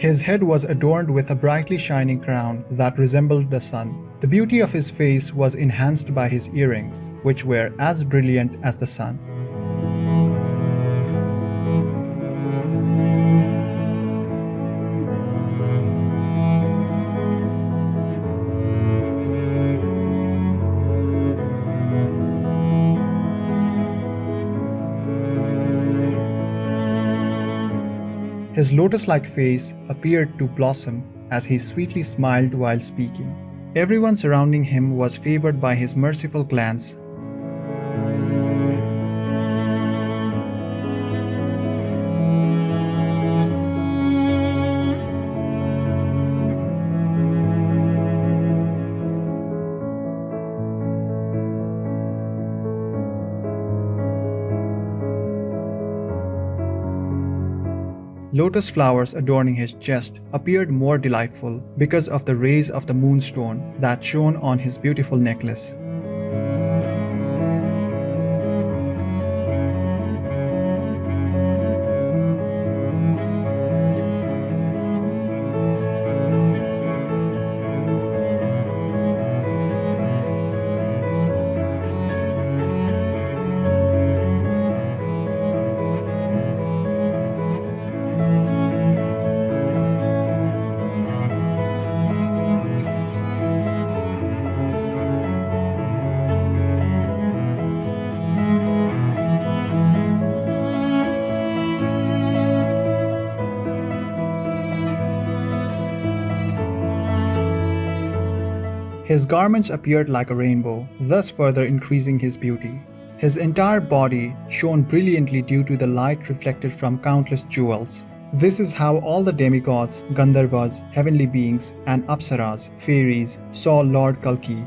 His head was adorned with a brightly shining crown that resembled the sun. The beauty of his face was enhanced by his earrings, which were as brilliant as the sun. His lotus-like face appeared to blossom as he sweetly smiled while speaking. Everyone surrounding him was favored by his merciful glance. Lotus flowers adorning his chest appeared more delightful because of the rays of the moonstone that shone on his beautiful necklace. His garments appeared like a rainbow, thus further increasing his beauty. His entire body shone brilliantly due to the light reflected from countless jewels. This is how all the demigods, Gandharvas, heavenly beings, and Apsaras, fairies, saw Lord Kalki.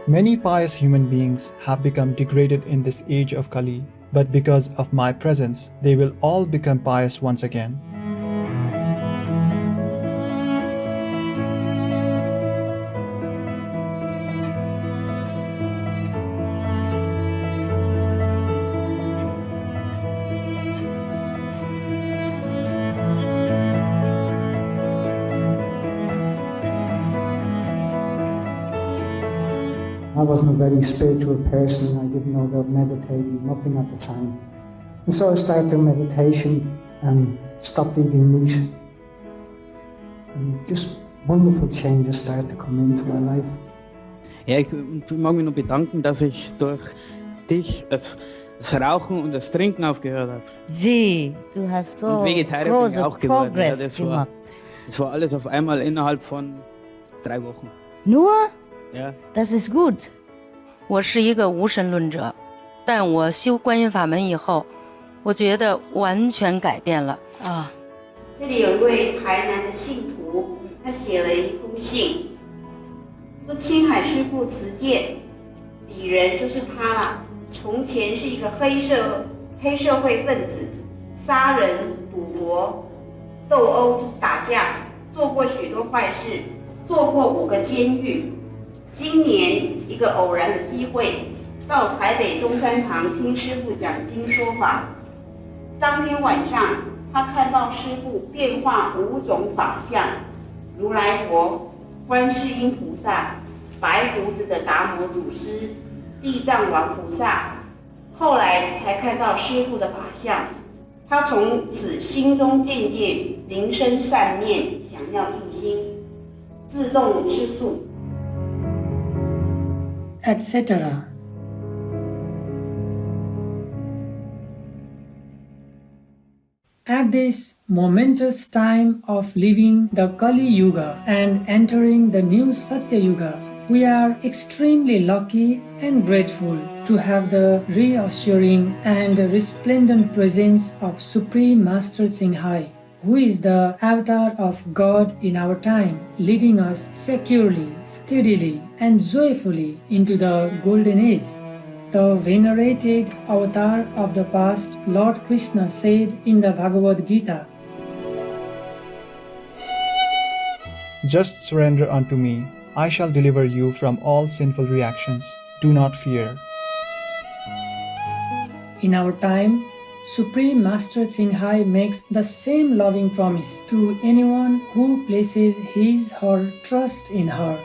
Many pious human beings have become degraded in this age of Kali. but because of my presence, they will all become pious once again. I wasn't a very spiritual person. I didn't know about meditating, nothing at the time. And so I started doing meditation and stopped eating meat. And just wonderful changes started to come into my life. Ja, ich mag mich nur bedanken, dass ich durch dich das Rauchen und das Trinken aufgehört habe. Sieh, du hast so Und Vegetarier bin ich große auch geworden. Ja, Progress gemacht. Das war alles auf einmal innerhalb von 3 Wochen. Nur? Ja. Das ist gut。我是一个无神论者，但我修观音法门以后，我觉得完全改变了啊。这里有一位台南的信徒，他写了一封信，说青海师父慈见，鄙人就是他了。从前是一个黑社会分子，杀人、赌博、斗殴就是打架，做过许多坏事，做过5个监狱。今年一个偶然的机会，到台北中山堂听师父讲经说法。当天晚上，他看到师父变化5种法相，如来佛、观世音菩萨、白胡子的达摩祖师、地藏王菩萨。后来才看到师父的法相，他从此心中渐渐灵生善念，想要印心，自动吃素。etc. At this momentous time of leaving the Kali Yuga and entering the new Satya Yuga, we are extremely lucky and grateful to have the reassuring and resplendent presence of Supreme Master Tsinghai, who is the avatar of God in our time, leading us securely, steadily, and joyfully into the golden age. The venerated avatar of the past, Lord Krishna said in the Bhagavad Gita, Just surrender unto me. I shall deliver you from all sinful reactions. Do not fear. In our time, Supreme Master Tsinghai makes the same loving promise to anyone who places his or her trust in her.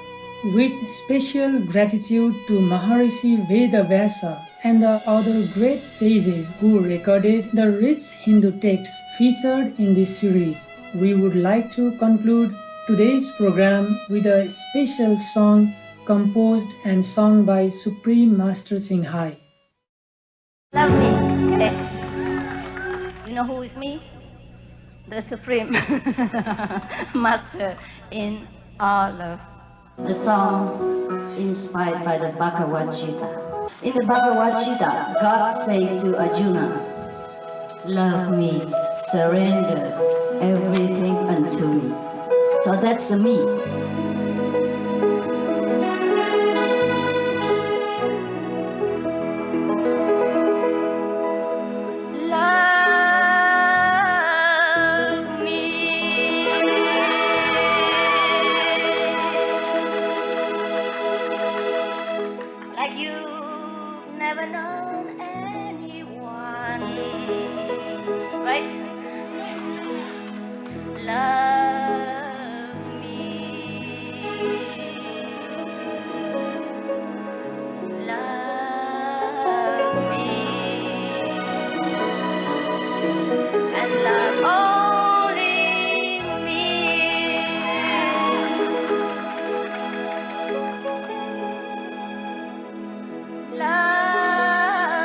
With special gratitude to Maharishi Vedavyasa and the other great sages who recorded the rich Hindu texts featured in this series, we would like to conclude today's program with a special song composed and sung by Supreme Master Tsinghai. Love me, okay? You know who is me? The Supreme Master in all of. The song inspired by the Bhagavad Gita. In the Bhagavad Gita, God said to Arjuna, love me, surrender everything unto me. So that's the me. Love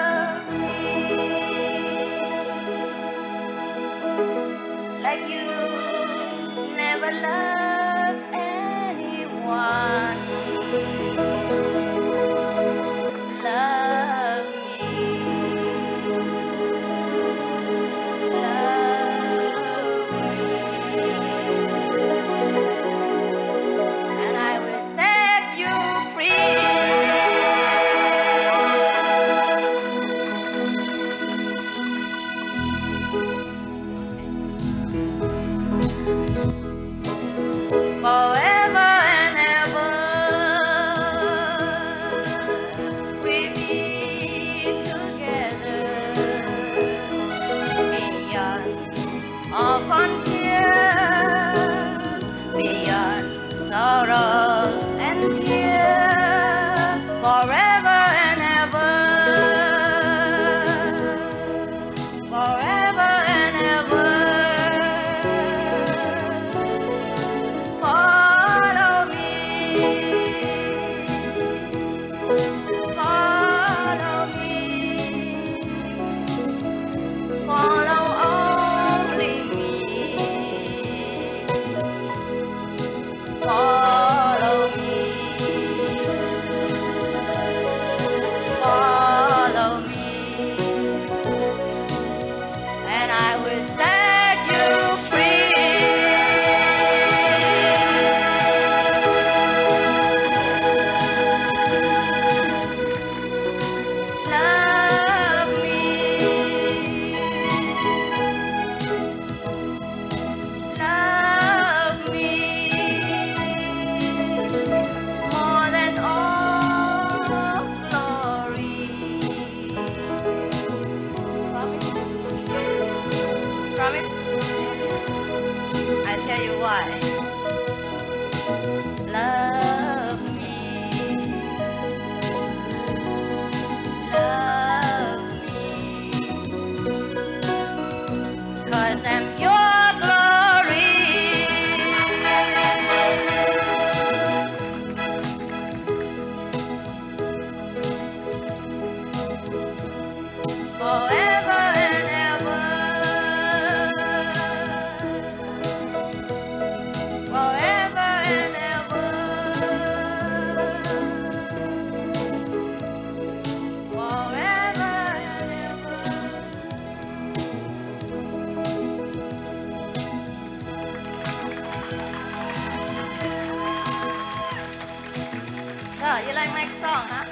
So, you like my song, huh?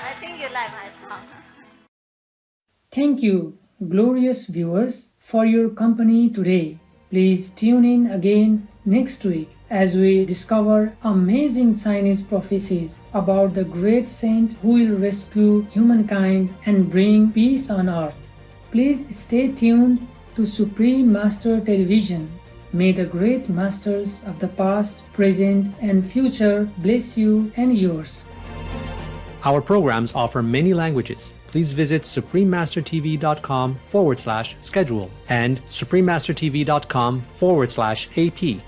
I think you like my song. Thank you, glorious viewers, for your company today. Please tune in again next week as we discover amazing Chinese prophecies about the great saint who will rescue humankind and bring peace on earth. Please stay tuned to Supreme Master Television. May the great masters of the past, present, and future bless you and yours. Our programs offer many languages. Please visit suprememastertv.com/schedule and suprememastertv.com/AP